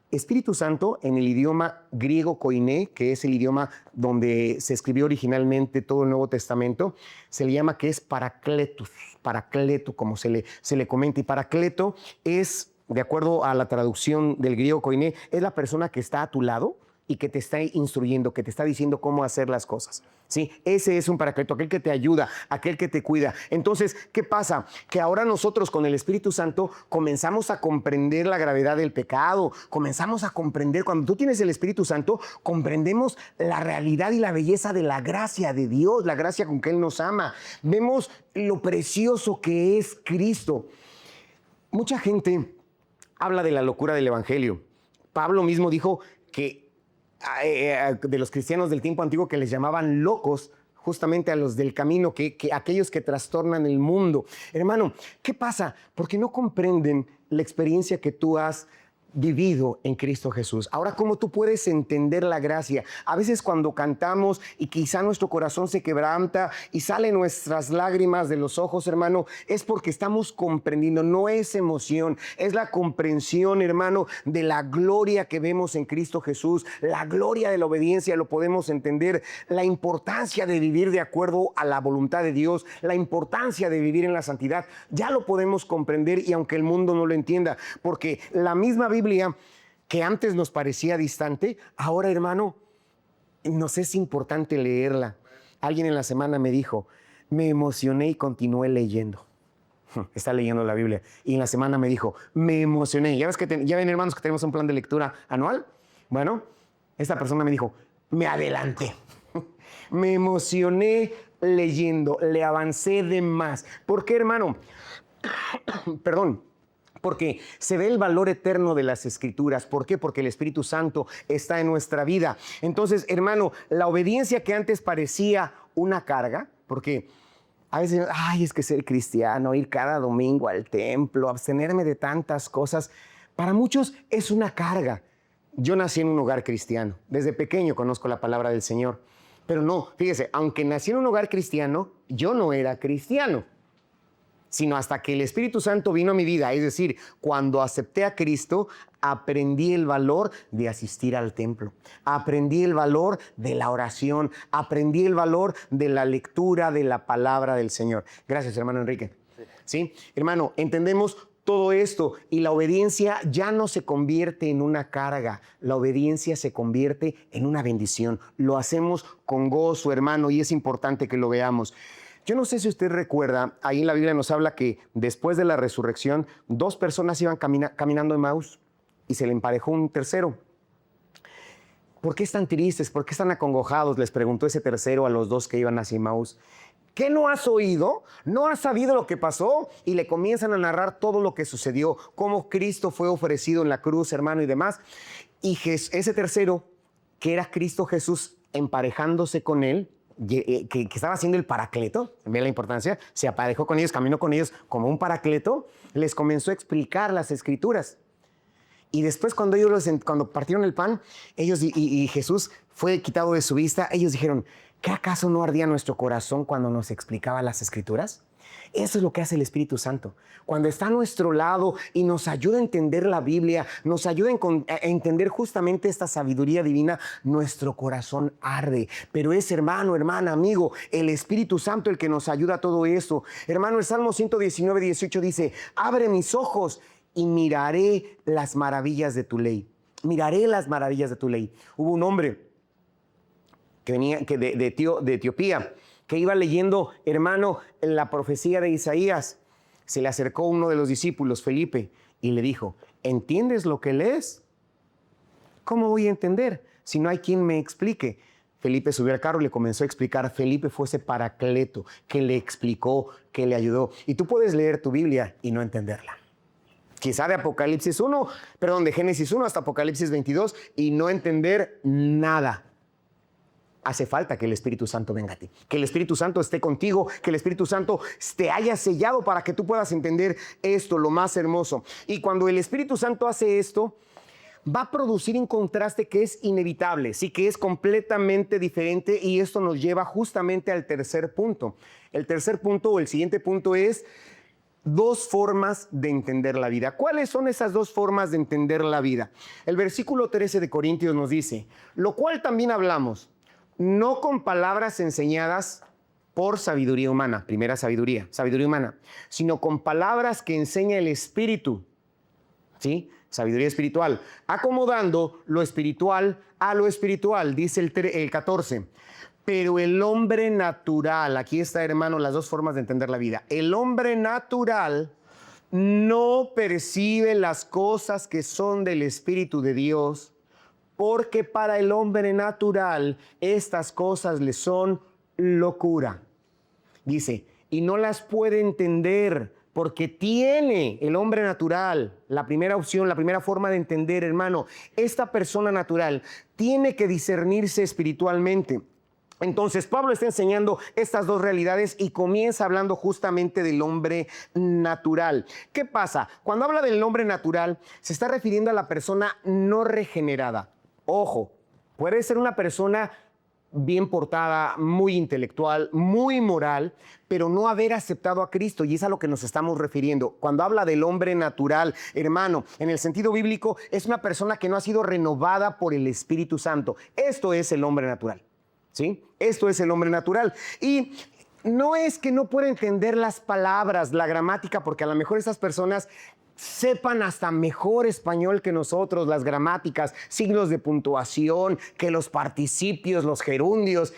Espíritu Santo, en el idioma griego koiné, que es el idioma donde se escribió originalmente todo el Nuevo Testamento, se le llama que es paracletos, paracleto, como se le comenta. Y paracleto es, de acuerdo a la traducción del griego koiné, es la persona que está a tu lado y que te está instruyendo, que te está diciendo cómo hacer las cosas. ¿Sí? Ese es un paracleto, aquel que te ayuda, aquel que te cuida. Entonces, ¿qué pasa? Que ahora nosotros con el Espíritu Santo comenzamos a comprender la gravedad del pecado, comenzamos a comprender, cuando tú tienes el Espíritu Santo, comprendemos la realidad y la belleza de la gracia de Dios, la gracia con que Él nos ama. Vemos lo precioso que es Cristo. Mucha gente habla de la locura del Evangelio. Pablo mismo dijo que de los cristianos del tiempo antiguo que les llamaban locos, justamente a los del camino, que aquellos que trastornan el mundo. Hermano, ¿qué pasa? Porque no comprenden la experiencia que tú has vivido en Cristo Jesús. Ahora, ¿cómo tú puedes entender la gracia? A veces cuando cantamos y quizá nuestro corazón se quebranta y salen nuestras lágrimas de los ojos, hermano, es porque estamos comprendiendo. No es emoción, es la comprensión, hermano, de la gloria que vemos en Cristo Jesús, la gloria de la obediencia, lo podemos entender, la importancia de vivir de acuerdo a la voluntad de Dios, la importancia de vivir en la santidad. Ya lo podemos comprender, y aunque el mundo no lo entienda, porque la misma Biblia que antes nos parecía distante, ahora, hermano, nos es importante leerla. Alguien en la semana me dijo, me emocioné y continué leyendo. Está leyendo la Biblia. Y en la semana me dijo, me emocioné. ¿Ya ven, hermanos, que tenemos un plan de lectura anual? Bueno, esta persona me dijo, me adelanté. Me emocioné leyendo, le avancé de más. ¿Por qué, hermano? Perdón. Porque se ve el valor eterno de las Escrituras. ¿Por qué? Porque el Espíritu Santo está en nuestra vida. Entonces, hermano, la obediencia que antes parecía una carga, porque a veces, ay, es que ser cristiano, ir cada domingo al templo, abstenerme de tantas cosas, para muchos es una carga. Yo nací en un hogar cristiano. Desde pequeño conozco la palabra del Señor. Pero no, fíjese, aunque nací en un hogar cristiano, yo no era cristiano, sino hasta que el Espíritu Santo vino a mi vida. Es decir, cuando acepté a Cristo, aprendí el valor de asistir al templo, aprendí el valor de la oración, aprendí el valor de la lectura de la palabra del Señor. Gracias, hermano Enrique. ¿Sí? Hermano, entendemos todo esto, y la obediencia ya no se convierte en una carga, la obediencia se convierte en una bendición. Lo hacemos con gozo, hermano, y es importante que lo veamos. Yo no sé si usted recuerda, ahí en la Biblia nos habla que después de la resurrección, 2 personas iban caminando en Emaús y se le emparejó un tercero. ¿Por qué están tristes? ¿Por qué están acongojados? Les preguntó ese tercero a los 2 que iban hacia Emaús. ¿Qué no has oído? ¿No has sabido lo que pasó? Y le comienzan a narrar todo lo que sucedió, cómo Cristo fue ofrecido en la cruz, hermano, y demás. Y ese tercero, que era Cristo Jesús emparejándose con él, que estaba haciendo el paracleto, ve la importancia, se aparejó con ellos, caminó con ellos como un paracleto, les comenzó a explicar las Escrituras. Y después cuando partieron el pan, ellos y Jesús fue quitado de su vista, ellos dijeron, ¿qué acaso no ardía nuestro corazón cuando nos explicaba las Escrituras? Eso es lo que hace el Espíritu Santo. Cuando está a nuestro lado y nos ayuda a entender la Biblia, nos ayuda a entender justamente esta sabiduría divina, nuestro corazón arde. Pero es, hermano, hermana, amigo, el Espíritu Santo el que nos ayuda a todo eso. Hermano, el Salmo 119, 18 dice, abre mis ojos y miraré las maravillas de tu ley. Miraré las maravillas de tu ley. Hubo un hombre que venía de Etiopía, que iba leyendo, hermano, la profecía de Isaías. Se le acercó uno de los discípulos, Felipe, y le dijo, ¿entiendes lo que lees? ¿Cómo voy a entender si no hay quien me explique? Felipe subió al carro y le comenzó a explicar. Felipe fue ese paracleto que le explicó, que le ayudó. Y tú puedes leer tu Biblia y no entenderla. Quizá de Génesis 1 hasta Apocalipsis 22 y no entender nada. hace falta que el Espíritu Santo venga a ti, que el Espíritu Santo esté contigo, que el Espíritu Santo te haya sellado para que tú puedas entender esto, lo más hermoso. Y cuando el Espíritu Santo hace esto, va a producir un contraste que es inevitable, sí, que es completamente diferente, y esto nos lleva justamente al tercer punto. El tercer punto o el siguiente punto es dos formas de entender la vida. ¿Cuáles son esas dos formas de entender la vida? El versículo 13 de Corintios nos dice, lo cual también hablamos, no con palabras enseñadas por sabiduría humana, primera sabiduría humana, sino con palabras que enseña el Espíritu, ¿sí? Sabiduría espiritual, acomodando lo espiritual a lo espiritual, dice el 14. Pero el hombre natural, aquí está, hermano, las dos formas de entender la vida. El hombre natural no percibe las cosas que son del Espíritu de Dios, porque para el hombre natural estas cosas le son locura. Dice, y no las puede entender porque tiene el hombre natural, la primera opción, la primera forma de entender, hermano, esta persona natural tiene que discernirse espiritualmente. Entonces Pablo está enseñando estas dos realidades y comienza hablando justamente del hombre natural. ¿Qué pasa? Cuando habla del hombre natural, se está refiriendo a la persona no regenerada. Ojo, puede ser una persona bien portada, muy intelectual, muy moral, pero no haber aceptado a Cristo, y es a lo que nos estamos refiriendo. Cuando habla del hombre natural, hermano, en el sentido bíblico, es una persona que no ha sido renovada por el Espíritu Santo. Esto es el hombre natural, ¿sí? Esto es el hombre natural. Y no es que no pueda entender las palabras, la gramática, porque a lo mejor esas personas sepan hasta mejor español que nosotros, las gramáticas, signos de puntuación, que los participios, los gerundios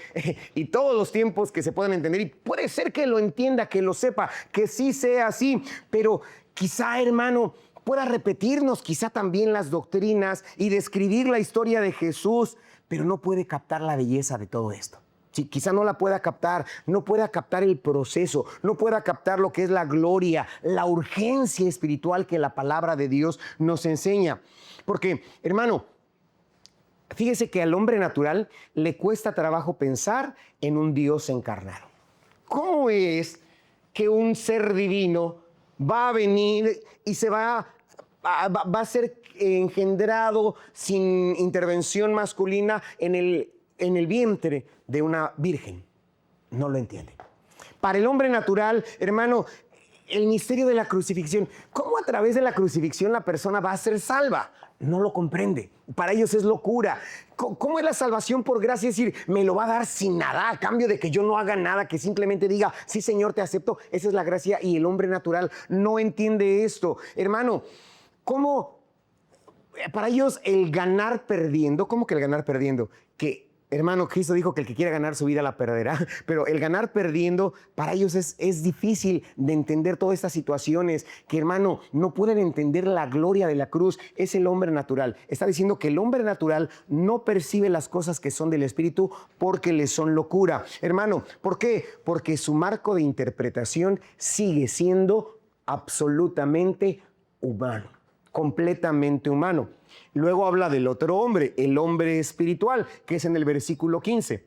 y todos los tiempos que se puedan entender. Y puede ser que lo entienda, que lo sepa, que sí sea así, pero quizá, hermano, pueda repetirnos quizá también las doctrinas y describir la historia de Jesús, pero no puede captar la belleza de todo esto. Sí, quizá no la pueda captar, no pueda captar el proceso, no pueda captar lo que es la gloria, la urgencia espiritual que la palabra de Dios nos enseña. Porque, hermano, fíjese que al hombre natural le cuesta trabajo pensar en un Dios encarnado. ¿Cómo es que un ser divino va a venir y se va a ser engendrado sin intervención masculina en el vientre de una virgen? No lo entiende. Para el hombre natural, hermano, el misterio de la crucifixión, ¿cómo a través de la crucifixión la persona va a ser salva? No lo comprende. Para ellos es locura. ¿Cómo es la salvación por gracia? Es decir, me lo va a dar sin nada, a cambio de que yo no haga nada, que simplemente diga, sí, Señor, te acepto. Esa es la gracia, y el hombre natural no entiende esto. Hermano, ¿cómo? Para ellos el ganar perdiendo, ¿cómo que el ganar perdiendo? Que, hermano, Cristo dijo que el que quiera ganar su vida la perderá, pero el ganar perdiendo para ellos es difícil de entender todas estas situaciones, que, hermano, no pueden entender la gloria de la cruz. Es el hombre natural. Está diciendo que el hombre natural no percibe las cosas que son del Espíritu porque le son locura. Hermano, ¿por qué? Porque su marco de interpretación sigue siendo absolutamente humano, completamente humano. Luego habla del otro hombre, el hombre espiritual, que es en el versículo 15.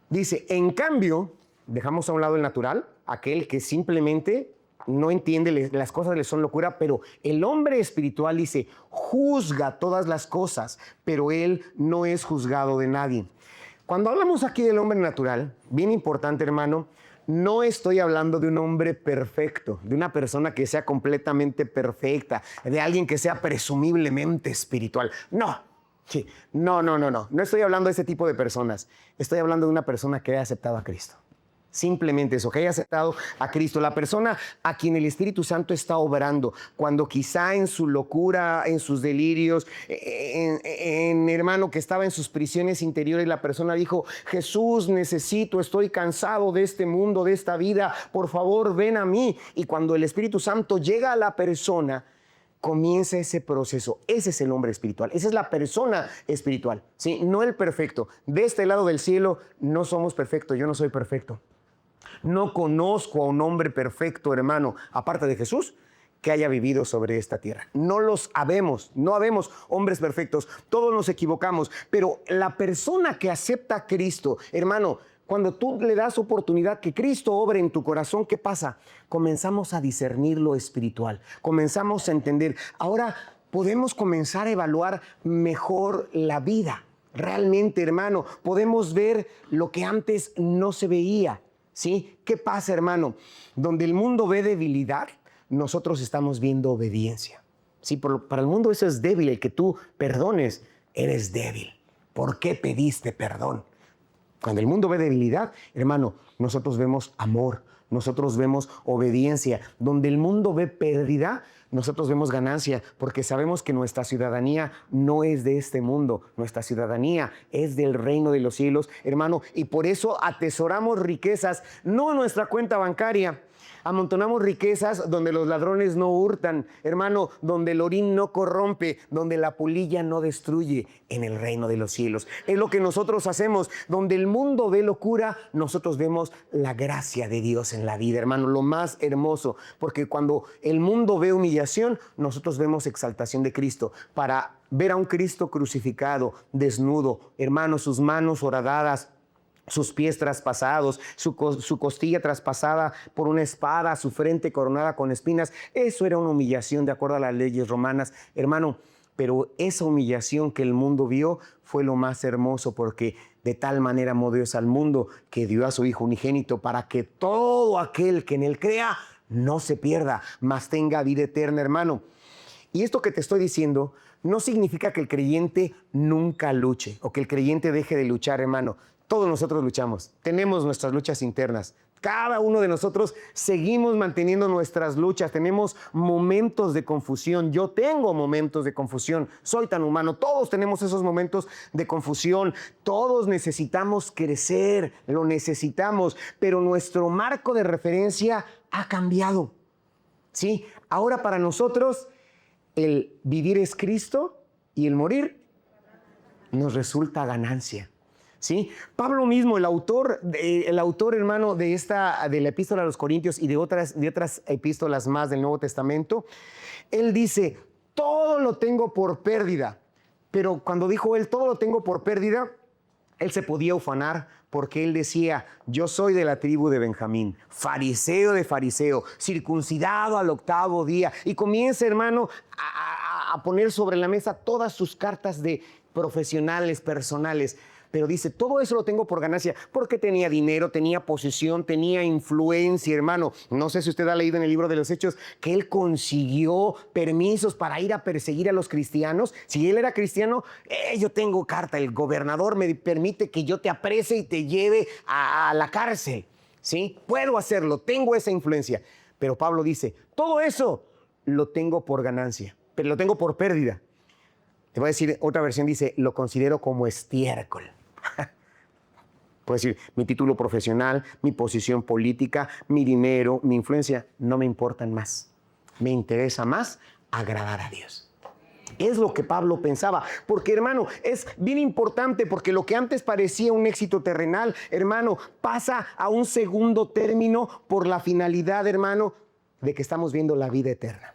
Dice, en cambio, dejamos a un lado el natural, aquel que simplemente no entiende, las cosas le son locura, pero el hombre espiritual dice, juzga todas las cosas, pero él no es juzgado de nadie. Cuando hablamos aquí del hombre natural, bien importante, hermano, no estoy hablando de un hombre perfecto, de una persona que sea completamente perfecta, de alguien que sea presumiblemente espiritual. No, sí, no estoy hablando de ese tipo de personas. Estoy hablando de una persona que haya aceptado a Cristo. Simplemente eso, que haya aceptado a Cristo, la persona a quien el Espíritu Santo está obrando, cuando quizá en su locura, en sus delirios, hermano, que estaba en sus prisiones interiores, la persona dijo, Jesús, necesito, estoy cansado de este mundo, de esta vida, por favor, ven a mí. Y cuando el Espíritu Santo llega a la persona, comienza ese proceso. Ese es el hombre espiritual, esa es la persona espiritual, ¿sí? No el perfecto. De este lado del cielo no somos perfectos, yo no soy perfecto. No conozco a un hombre perfecto, hermano, aparte de Jesús, que haya vivido sobre esta tierra. No los habemos, no habemos hombres perfectos, todos nos equivocamos, pero la persona que acepta a Cristo, hermano, cuando tú le das oportunidad que Cristo obre en tu corazón, ¿qué pasa? Comenzamos a discernir lo espiritual, comenzamos a entender. Ahora podemos comenzar a evaluar mejor la vida. Realmente, hermano, podemos ver lo que antes no se veía, ¿sí? ¿Qué pasa, hermano? Donde el mundo ve debilidad, nosotros estamos viendo obediencia. Sí, para el mundo eso es débil, el que tú perdones, eres débil. ¿Por qué pediste perdón? Cuando el mundo ve debilidad, hermano, nosotros vemos amor, nosotros vemos obediencia. Donde el mundo ve pérdida, nosotros vemos ganancia, porque sabemos que nuestra ciudadanía no es de este mundo, nuestra ciudadanía es del reino de los cielos, hermano, y por eso atesoramos riquezas, no en nuestra cuenta bancaria. Amontonamos riquezas donde los ladrones no hurtan, hermano, donde el orín no corrompe, donde la polilla no destruye, en el reino de los cielos. Es lo que nosotros hacemos. Donde el mundo ve locura, nosotros vemos la gracia de Dios en la vida, hermano, lo más hermoso. Porque cuando el mundo ve humillación, nosotros vemos exaltación de Cristo. Para ver a un Cristo crucificado, desnudo, hermano, sus manos horadadas, sus pies traspasados, su costilla traspasada por una espada, su frente coronada con espinas. Eso era una humillación de acuerdo a las leyes romanas, hermano. Pero esa humillación que el mundo vio fue lo más hermoso, porque de tal manera amó Dios al mundo que dio a su Hijo unigénito para que todo aquel que en él crea no se pierda, mas tenga vida eterna, hermano. Y esto que te estoy diciendo no significa que el creyente nunca luche o que el creyente deje de luchar, hermano. Todos nosotros luchamos, tenemos nuestras luchas internas. Cada uno de nosotros seguimos manteniendo nuestras luchas, tenemos momentos de confusión. Yo tengo momentos de confusión, soy tan humano, todos tenemos esos momentos de confusión, todos necesitamos crecer, lo necesitamos, pero nuestro marco de referencia ha cambiado. ¿Sí? Ahora para nosotros el vivir es Cristo y el morir nos resulta ganancia. ¿Sí? Pablo mismo, el autor, hermano, de la epístola a los Corintios y de otras epístolas más del Nuevo Testamento, él dice, todo lo tengo por pérdida. Pero cuando dijo él, todo lo tengo por pérdida, él se podía ufanar porque él decía, yo soy de la tribu de Benjamín, fariseo de fariseo, circuncidado al 8º día. Y comienza, hermano, a poner sobre la mesa todas sus cartas de profesionales, personales. Pero dice, todo eso lo tengo por ganancia, porque tenía dinero, tenía posición, tenía influencia, hermano. No sé si usted ha leído en el libro de los Hechos que él consiguió permisos para ir a perseguir a los cristianos. Si él era cristiano, yo tengo carta, el gobernador me permite que yo te aprese y te lleve a la cárcel. ¿Sí? Puedo hacerlo, tengo esa influencia. Pero Pablo dice, todo eso lo tengo por ganancia, pero lo tengo por pérdida. Te voy a decir, otra versión dice, lo considero como estiércol. Puedo decir, mi título profesional, mi posición política, mi dinero, mi influencia, no me importan más. Me interesa más agradar a Dios. Es lo que Pablo pensaba, porque hermano, es bien importante, porque lo que antes parecía un éxito terrenal, hermano, pasa a un segundo término por la finalidad, hermano, de que estamos viendo la vida eterna.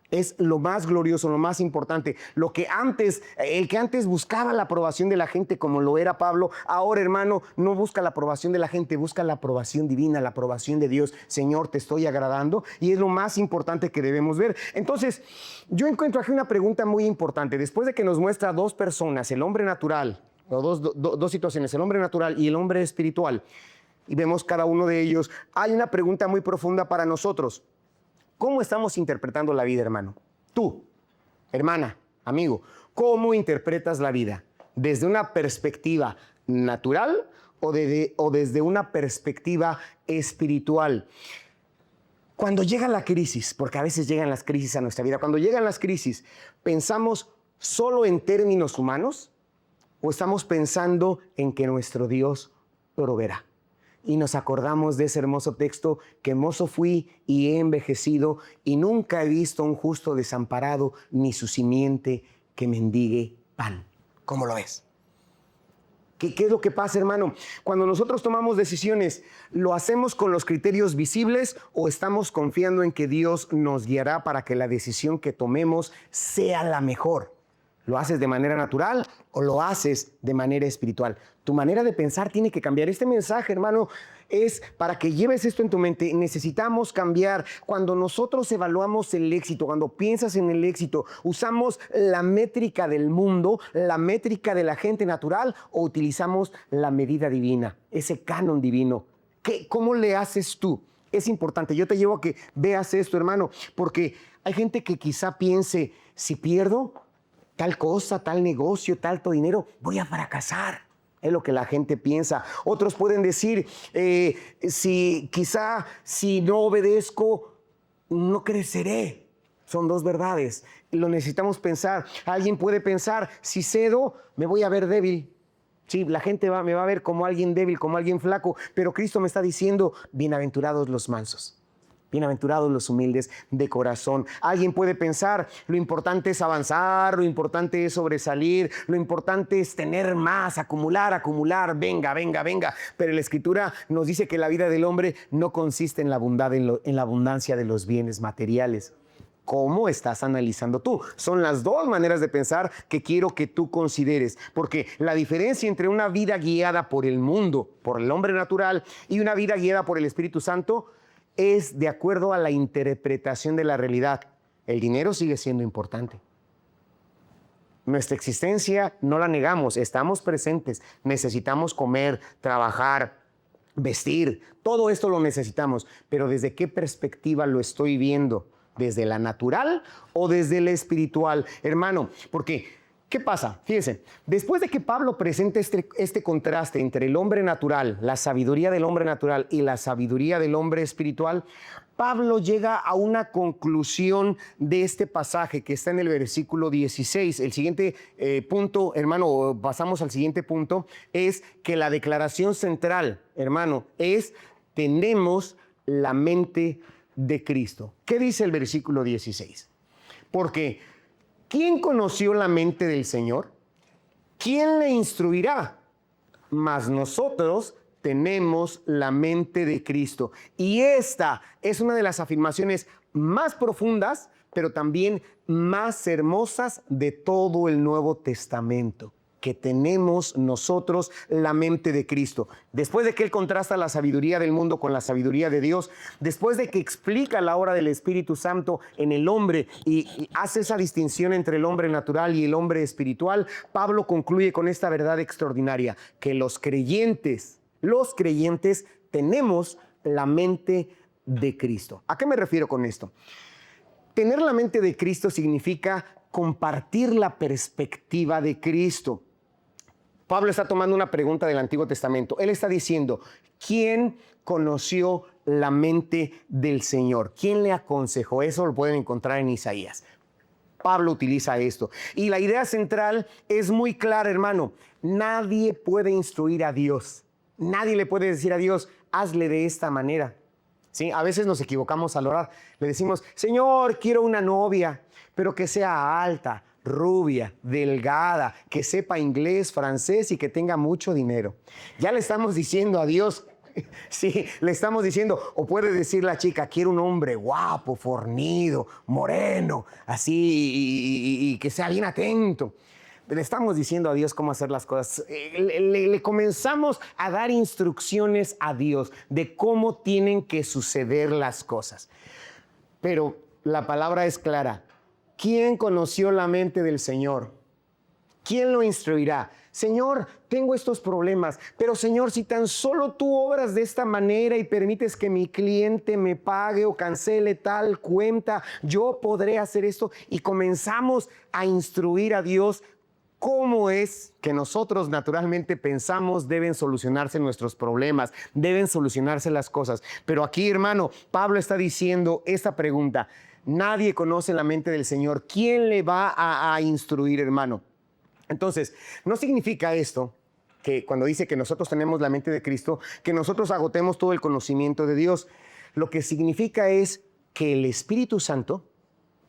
Es lo más glorioso, lo más importante. El que antes buscaba la aprobación de la gente como lo era Pablo, ahora, hermano, no busca la aprobación de la gente, busca la aprobación divina, la aprobación de Dios. Señor, te estoy agradando, y es lo más importante que debemos ver. Entonces, yo encuentro aquí una pregunta muy importante. Después de que nos muestra dos personas, el hombre natural, o dos situaciones, el hombre natural y el hombre espiritual, y vemos cada uno de ellos, hay una pregunta muy profunda para nosotros. ¿Cómo estamos interpretando la vida, hermano? Tú, hermana, amigo, ¿cómo interpretas la vida? ¿Desde una perspectiva natural o desde una perspectiva espiritual? Cuando llega la crisis, porque a veces llegan las crisis a nuestra vida, cuando llegan las crisis, ¿pensamos solo en términos humanos o estamos pensando en que nuestro Dios proveerá? Y nos acordamos de ese hermoso texto, que mozo fui y he envejecido y nunca he visto a un justo desamparado ni su simiente que mendigue pan. ¿Cómo lo ves? ¿Qué es lo que pasa, hermano? Cuando nosotros tomamos decisiones, ¿lo hacemos con los criterios visibles o estamos confiando en que Dios nos guiará para que la decisión que tomemos sea la mejor? ¿Lo haces de manera natural o lo haces de manera espiritual? Tu manera de pensar tiene que cambiar. Este mensaje, hermano, es para que lleves esto en tu mente. Necesitamos cambiar. Cuando nosotros evaluamos el éxito, cuando piensas en el éxito, ¿usamos la métrica del mundo, la métrica de la gente natural o utilizamos la medida divina, ese canon divino? ¿Cómo le haces tú? Es importante. Yo te llevo a que veas esto, hermano, porque hay gente que quizá piense, si pierdo tal cosa, tal negocio, tanto dinero, voy a fracasar. Es lo que la gente piensa. Otros pueden decir, si no obedezco, no creceré. Son dos verdades. Lo necesitamos pensar. Alguien puede pensar, si cedo, me voy a ver débil. Sí, la gente me va a ver como alguien débil, como alguien flaco. Pero Cristo me está diciendo, bienaventurados los mansos. Bienaventurados los humildes de corazón. Alguien puede pensar, lo importante es avanzar, lo importante es sobresalir, lo importante es tener más, acumular, venga. Pero la Escritura nos dice que la vida del hombre no consiste en la abundancia de los bienes materiales. ¿Cómo estás analizando tú? Son las dos maneras de pensar que quiero que tú consideres, porque la diferencia entre una vida guiada por el mundo, por el hombre natural, y una vida guiada por el Espíritu Santo es de acuerdo a la interpretación de la realidad. El dinero sigue siendo importante. Nuestra existencia no la negamos, estamos presentes, necesitamos comer, trabajar, vestir, todo esto lo necesitamos, pero ¿desde qué perspectiva lo estoy viendo? ¿Desde la natural o desde la espiritual? Hermano, porque ¿qué pasa? Fíjense, después de que Pablo presenta este contraste entre el hombre natural, la sabiduría del hombre natural y la sabiduría del hombre espiritual, Pablo llega a una conclusión de este pasaje que está en el versículo 16. El siguiente punto, hermano, pasamos al siguiente punto, es que la declaración central, hermano, es tenemos la mente de Cristo. ¿Qué dice el versículo 16? Porque ¿quién conoció la mente del Señor? ¿Quién le instruirá? Mas nosotros tenemos la mente de Cristo. Y esta es una de las afirmaciones más profundas, pero también más hermosas de todo el Nuevo Testamento. Que tenemos nosotros la mente de Cristo. Después de que Él contrasta la sabiduría del mundo con la sabiduría de Dios, después de que explica la obra del Espíritu Santo en el hombre y hace esa distinción entre el hombre natural y el hombre espiritual, Pablo concluye con esta verdad extraordinaria, que los creyentes tenemos la mente de Cristo. ¿A qué me refiero con esto? Tener la mente de Cristo significa compartir la perspectiva de Cristo. Pablo está tomando una pregunta del Antiguo Testamento. Él está diciendo, ¿quién conoció la mente del Señor? ¿Quién le aconsejó? Eso lo pueden encontrar en Isaías. Pablo utiliza esto. Y la idea central es muy clara, hermano. Nadie puede instruir a Dios. Nadie le puede decir a Dios, hazle de esta manera. ¿Sí? A veces nos equivocamos al orar. Le decimos, Señor, quiero una novia, pero que sea alta, rubia, delgada, que sepa inglés, francés y que tenga mucho dinero. Ya le estamos diciendo a Dios, sí, le estamos diciendo, o puede decir la chica, quiero un hombre guapo, fornido, moreno, así, y que sea bien atento. Le estamos diciendo a Dios cómo hacer las cosas. Le comenzamos a dar instrucciones a Dios de cómo tienen que suceder las cosas. Pero la palabra es clara. ¿Quién conoció la mente del Señor? ¿Quién lo instruirá? Señor, tengo estos problemas, pero Señor, si tan solo tú obras de esta manera y permites que mi cliente me pague o cancele tal cuenta, yo podré hacer esto. Y comenzamos a instruir a Dios cómo es que nosotros naturalmente pensamos deben solucionarse nuestros problemas, deben solucionarse las cosas. Pero aquí, hermano, Pablo está diciendo esta pregunta. Nadie conoce la mente del Señor. ¿Quién le va a instruir, hermano? Entonces, no significa esto, que cuando dice que nosotros tenemos la mente de Cristo, que nosotros agotemos todo el conocimiento de Dios. Lo que significa es que el Espíritu Santo,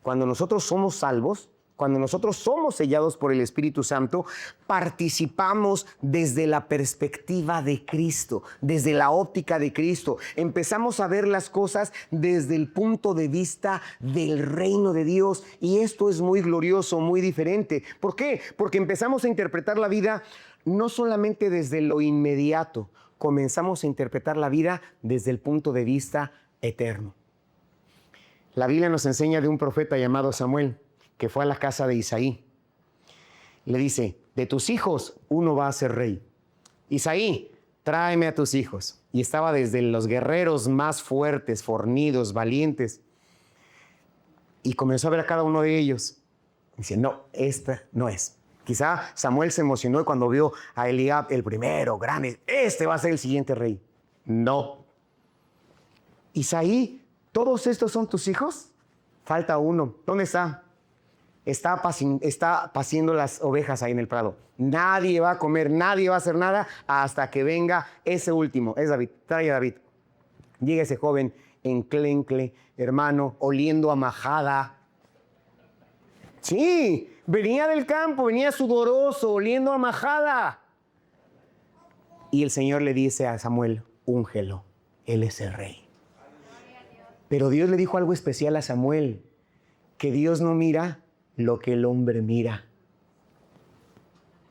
cuando nosotros somos salvos, Cuando nosotros somos sellados por el Espíritu Santo, participamos desde la perspectiva de Cristo, desde la óptica de Cristo. Empezamos a ver las cosas desde el punto de vista del reino de Dios, y esto es muy glorioso, muy diferente. ¿Por qué? Porque empezamos a interpretar la vida no solamente desde lo inmediato, comenzamos a interpretar la vida desde el punto de vista eterno. La Biblia nos enseña de un profeta llamado Samuel, que fue a la casa de Isaí. Le dice, de tus hijos uno va a ser rey. Isaí, tráeme a tus hijos. Y estaba desde los guerreros más fuertes, fornidos, valientes. Y comenzó a ver a cada uno de ellos. Dice, no, esta no es. Quizá Samuel se emocionó cuando vio a Eliab, el primero, grande. Este va a ser el siguiente rey. No. Isaí, ¿todos estos son tus hijos? Falta uno. ¿Dónde está? Está paciendo las ovejas ahí en el prado. Nadie va a comer, nadie va a hacer nada hasta que venga ese último. Es David. Trae a David. Llega ese joven enclencle, hermano, oliendo a majada. Sí, venía del campo, venía sudoroso, oliendo a majada. Y el Señor le dice a Samuel, úngelo, él es el rey. Pero Dios le dijo algo especial a Samuel, que Dios no mira lo que el hombre mira.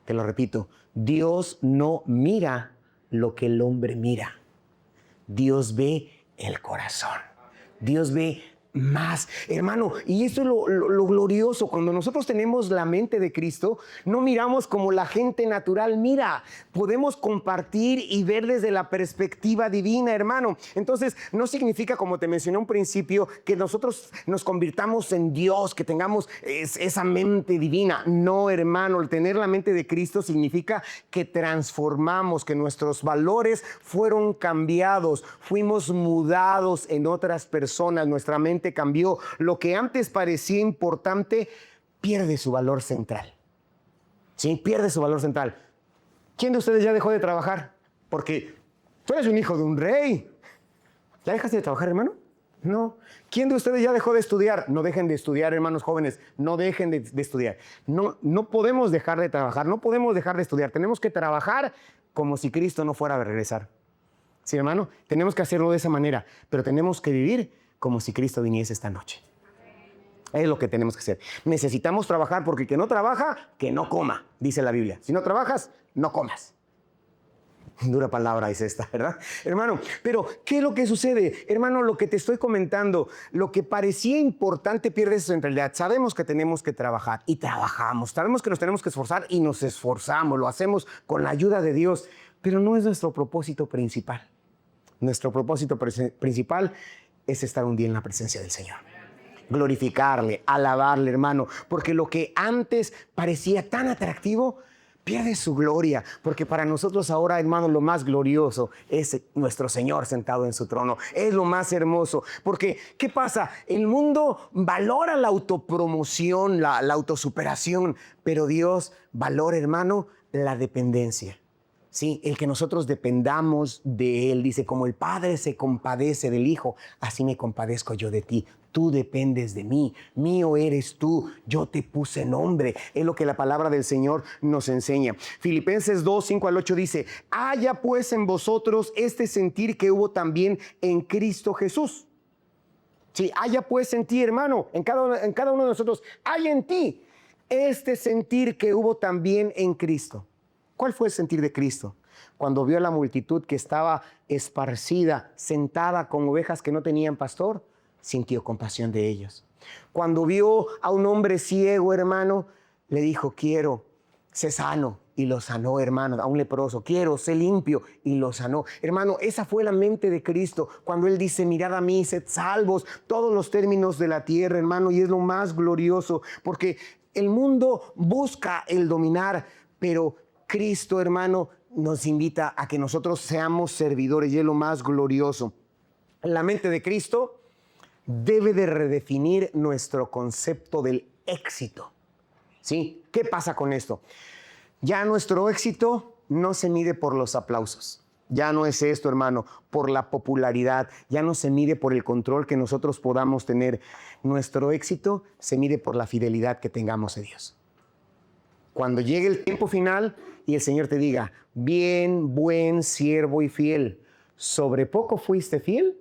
Te lo repito, Dios no mira lo que el hombre mira. Dios ve el corazón. Dios ve más, hermano, y esto es lo glorioso. Cuando nosotros tenemos la mente de Cristo, no miramos como la gente natural mira. Podemos compartir y ver desde la perspectiva divina, hermano. Entonces, no significa, como te mencioné un principio, que nosotros nos convirtamos en Dios, que tengamos esa mente divina. No, hermano, el tener la mente de Cristo significa que transformamos, que nuestros valores fueron cambiados, fuimos mudados en otras personas, nuestra mente cambió. Lo que antes parecía importante pierde su valor central. Sí, pierde su valor central. ¿Quién de ustedes ya dejó de trabajar? Porque tú eres un hijo de un rey. ¿Ya dejaste de trabajar, hermano? No. ¿Quién de ustedes ya dejó de estudiar? No dejen de estudiar, hermanos jóvenes. No dejen de estudiar. No podemos dejar de trabajar. No podemos dejar de estudiar. Tenemos que trabajar como si Cristo no fuera a regresar. Sí, hermano, tenemos que hacerlo de esa manera. Pero tenemos que vivir como si Cristo viniese esta noche. Es lo que tenemos que hacer. Necesitamos trabajar, porque el que no trabaja, que no coma, dice la Biblia. Si no trabajas, no comas. Dura palabra es esta, ¿verdad? Hermano, pero ¿qué es lo que sucede? Hermano, lo que te estoy comentando, lo que parecía importante pierde su centralidad. Sabemos que tenemos que trabajar y trabajamos. Sabemos que nos tenemos que esforzar y nos esforzamos. Lo hacemos con la ayuda de Dios, pero no es nuestro propósito principal. Nuestro propósito principal es estar un día en la presencia del Señor. Glorificarle, alabarle, hermano, porque lo que antes parecía tan atractivo pierde su gloria, porque para nosotros ahora, hermano, lo más glorioso es nuestro Señor sentado en su trono. Es lo más hermoso, porque ¿qué pasa? El mundo valora la autopromoción, la autosuperación, pero Dios valora, hermano, la dependencia. Sí, el que nosotros dependamos de Él. Dice, como el Padre se compadece del Hijo, así me compadezco yo de ti. Tú dependes de mí, mío eres tú, yo te puse nombre. Es lo que la palabra del Señor nos enseña. Filipenses 2, 5 al 8 dice, haya pues en vosotros este sentir que hubo también en Cristo Jesús. Sí, haya pues en ti, hermano, en cada uno de nosotros, hay en ti este sentir que hubo también en Cristo. ¿Cuál fue el sentir de Cristo? Cuando vio a la multitud que estaba esparcida, sentada con ovejas que no tenían pastor, sintió compasión de ellos. Cuando vio a un hombre ciego, hermano, le dijo, quiero, sé sano. Y lo sanó, hermano. A un leproso, quiero, sé limpio. Y lo sanó. Hermano, esa fue la mente de Cristo. Cuando Él dice, mirad a mí, sed salvos. Todos los términos de la tierra, hermano. Y es lo más glorioso. Porque el mundo busca el dominar, pero Cristo, hermano, nos invita a que nosotros seamos servidores, y es lo más glorioso. La mente de Cristo debe de redefinir nuestro concepto del éxito. ¿Sí? ¿Qué pasa con esto? Ya nuestro éxito no se mide por los aplausos. Ya no es esto, hermano, por la popularidad. Ya no se mide por el control que nosotros podamos tener. Nuestro éxito se mide por la fidelidad que tengamos a Dios. Cuando llegue el tiempo final y el Señor te diga, bien, buen siervo y fiel, ¿sobre poco fuiste fiel?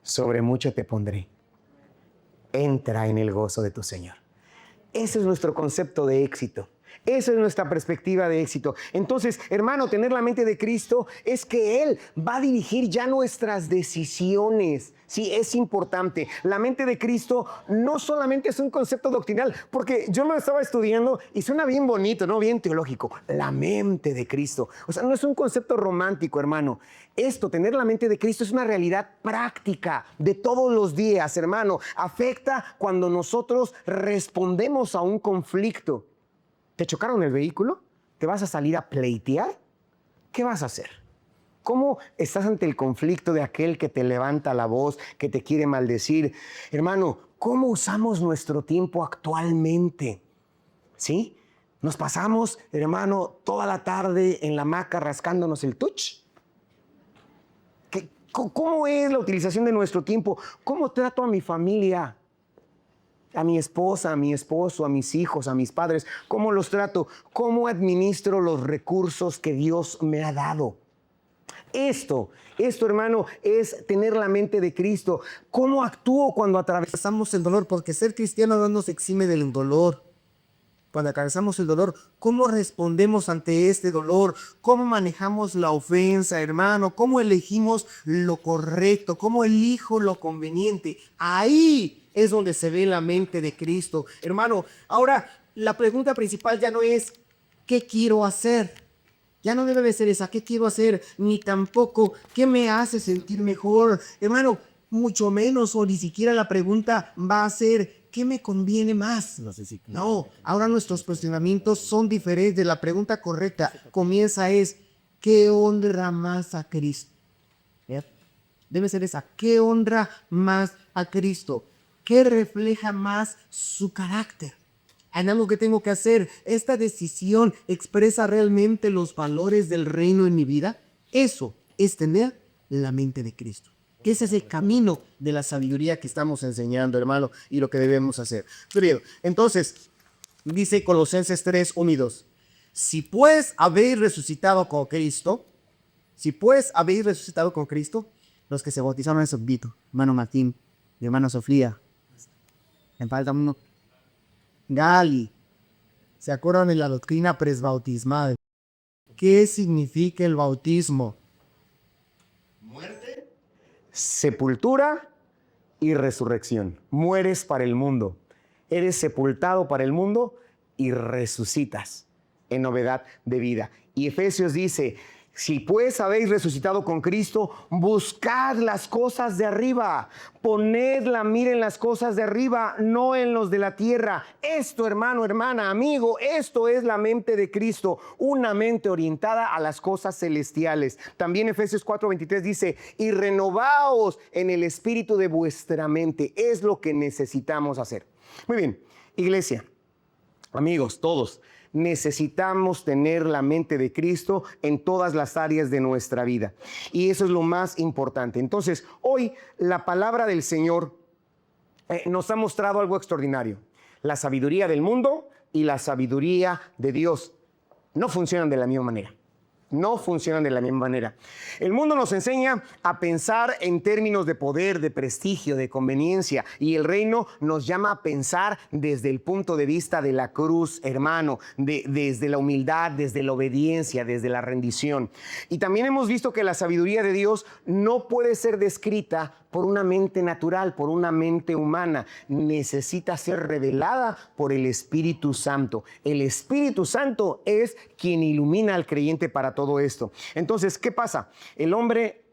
Sobre mucho te pondré. Entra en el gozo de tu Señor. Ese es nuestro concepto de éxito. Esa es nuestra perspectiva de éxito. Entonces, hermano, tener la mente de Cristo es que Él va a dirigir ya nuestras decisiones. Sí, es importante. La mente de Cristo no solamente es un concepto doctrinal, porque yo lo estaba estudiando y suena bien bonito, ¿no? Bien teológico. La mente de Cristo. O sea, no es un concepto romántico, hermano. Esto, tener la mente de Cristo, es una realidad práctica de todos los días, hermano. Afecta cuando nosotros respondemos a un conflicto. ¿Te chocaron el vehículo? ¿Te vas a salir a pleitear? ¿Qué vas a hacer? ¿Cómo estás ante el conflicto de aquel que te levanta la voz, que te quiere maldecir? Hermano, ¿cómo usamos nuestro tiempo actualmente? ¿Sí? Nos pasamos, hermano, toda la tarde en la hamaca rascándonos el tuch. ¿Cómo es la utilización de nuestro tiempo? ¿Cómo trato a mi familia? A mi esposa, a mi esposo, a mis hijos, a mis padres. ¿Cómo los trato? ¿Cómo administro los recursos que Dios me ha dado? Esto, hermano, es tener la mente de Cristo. ¿Cómo actúo cuando atravesamos el dolor? Porque ser cristiano no nos exime del dolor. Cuando atravesamos el dolor, ¿cómo respondemos ante este dolor? ¿Cómo manejamos la ofensa, hermano? ¿Cómo elegimos lo correcto? ¿Cómo elijo lo conveniente? Ahí es donde se ve la mente de Cristo. Hermano, ahora la pregunta principal ya no es ¿qué quiero hacer? Ya no debe de ser esa, ¿qué quiero hacer? Ni tampoco, ¿qué me hace sentir mejor? Hermano, mucho menos o ni siquiera la pregunta va a ser ¿qué me conviene más? No, ahora nuestros cuestionamientos son diferentes. La pregunta correcta comienza es ¿qué honra más a Cristo? Debe ser esa, ¿qué honra más a Cristo? ¿Qué refleja más su carácter? ¿En algo que tengo que hacer? ¿Esta decisión expresa realmente los valores del reino en mi vida? Eso es tener la mente de Cristo. Que ese es el camino de la sabiduría que estamos enseñando, hermano, y lo que debemos hacer. Pero, entonces, dice Colosenses 3, 1 y 2. Si pues habéis resucitado con Cristo, los que se bautizaron en Vito, hermano Martín, mi hermana Sofía, me falta uno, Gali, ¿se acuerdan de la doctrina presbautismal? ¿Qué significa el bautismo? Muerte, sepultura y resurrección. Mueres para el mundo, eres sepultado para el mundo y resucitas en novedad de vida. Y Efesios dice, si pues habéis resucitado con Cristo, buscad las cosas de arriba, poned la mira en las cosas de arriba, no en los de la tierra. Esto, hermano, hermana, amigo, esto es la mente de Cristo, una mente orientada a las cosas celestiales. También Efesios 4:23 dice, y renovaos en el espíritu de vuestra mente. Es lo que necesitamos hacer. Muy bien, iglesia, amigos, todos. Necesitamos tener la mente de Cristo en todas las áreas de nuestra vida. Y eso es lo más importante. Entonces, hoy la palabra del Señor nos ha mostrado algo extraordinario. La sabiduría del mundo y la sabiduría de Dios no funcionan de la misma manera. No funcionan de la misma manera. El mundo nos enseña a pensar en términos de poder, de prestigio, de conveniencia, y el reino nos llama a pensar desde el punto de vista de la cruz, hermano, desde la humildad, desde la obediencia, desde la rendición. Y también hemos visto que la sabiduría de Dios no puede ser descrita por una mente natural, por una mente humana. Necesita ser revelada por el Espíritu Santo. El Espíritu Santo es quien ilumina al creyente para todo esto. Entonces, ¿qué pasa? El hombre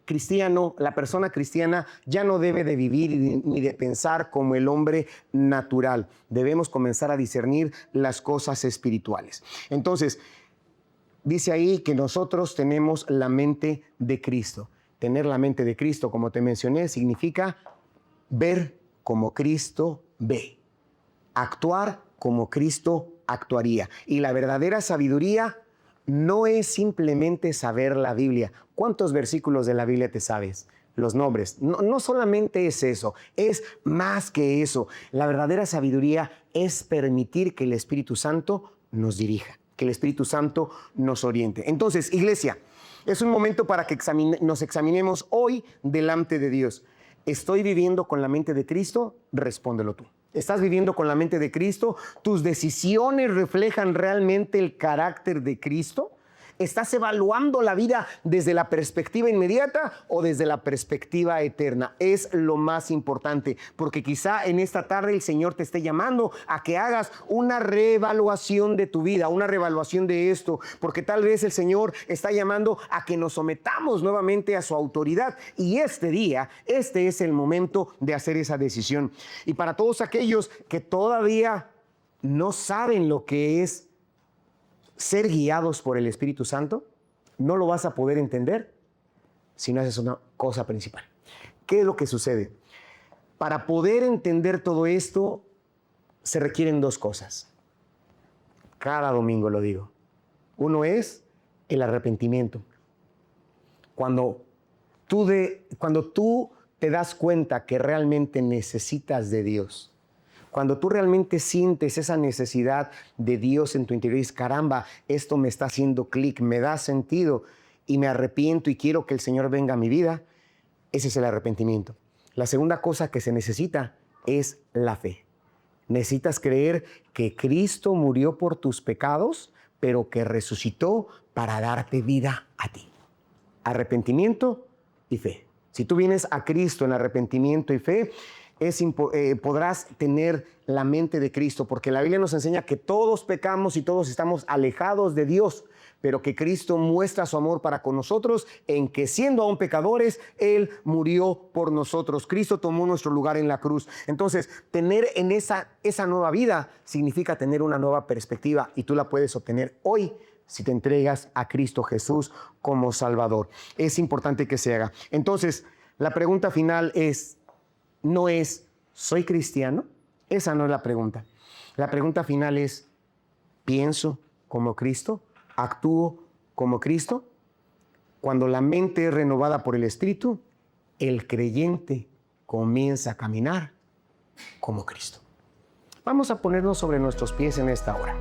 cristiano, la persona cristiana, ya no debe de vivir ni de pensar como el hombre natural. Debemos comenzar a discernir las cosas espirituales. Entonces, dice ahí que nosotros tenemos la mente de Cristo. Tener la mente de Cristo, como te mencioné, significa ver como Cristo ve, actuar como Cristo actuaría. Y la verdadera sabiduría no es simplemente saber la Biblia. ¿Cuántos versículos de la Biblia te sabes? Los nombres. No solamente es eso, es más que eso. La verdadera sabiduría es permitir que el Espíritu Santo nos dirija, que el Espíritu Santo nos oriente. Entonces, iglesia, es un momento para que nos examinemos hoy delante de Dios. ¿Estoy viviendo con la mente de Cristo? Respóndelo tú. ¿Estás viviendo con la mente de Cristo? ¿Tus decisiones reflejan realmente el carácter de Cristo? ¿Estás evaluando la vida desde la perspectiva inmediata o desde la perspectiva eterna? Es lo más importante, porque quizá en esta tarde el Señor te esté llamando a que hagas una reevaluación de tu vida, una reevaluación de esto, porque tal vez el Señor está llamando a que nos sometamos nuevamente a su autoridad, y este día, este es el momento de hacer esa decisión. Y para todos aquellos que todavía no saben lo que es ser guiados por el Espíritu Santo, no lo vas a poder entender si no haces una cosa principal. ¿Qué es lo que sucede? Para poder entender todo esto, se requieren dos cosas. Cada domingo lo digo. Uno es el arrepentimiento. Cuando tú te das cuenta que realmente necesitas de Dios, cuando tú realmente sientes esa necesidad de Dios en tu interior y dices, caramba, esto me está haciendo clic, me da sentido y me arrepiento y quiero que el Señor venga a mi vida, ese es el arrepentimiento. La segunda cosa que se necesita es la fe. Necesitas creer que Cristo murió por tus pecados, pero que resucitó para darte vida a ti. Arrepentimiento y fe. Si tú vienes a Cristo en arrepentimiento y fe, podrás tener la mente de Cristo, porque la Biblia nos enseña que todos pecamos y todos estamos alejados de Dios, pero que Cristo muestra su amor para con nosotros en que, siendo aún pecadores, Él murió por nosotros. Cristo tomó nuestro lugar en la cruz. Entonces, tener en esa nueva vida significa tener una nueva perspectiva, y tú la puedes obtener hoy si te entregas a Cristo Jesús como Salvador. Es importante que se haga. Entonces, la pregunta final no es, ¿soy cristiano? Esa no es la pregunta. La pregunta final es, ¿pienso como Cristo? ¿Actúo como Cristo? Cuando la mente es renovada por el Espíritu, el creyente comienza a caminar como Cristo. Vamos a ponernos sobre nuestros pies en esta hora.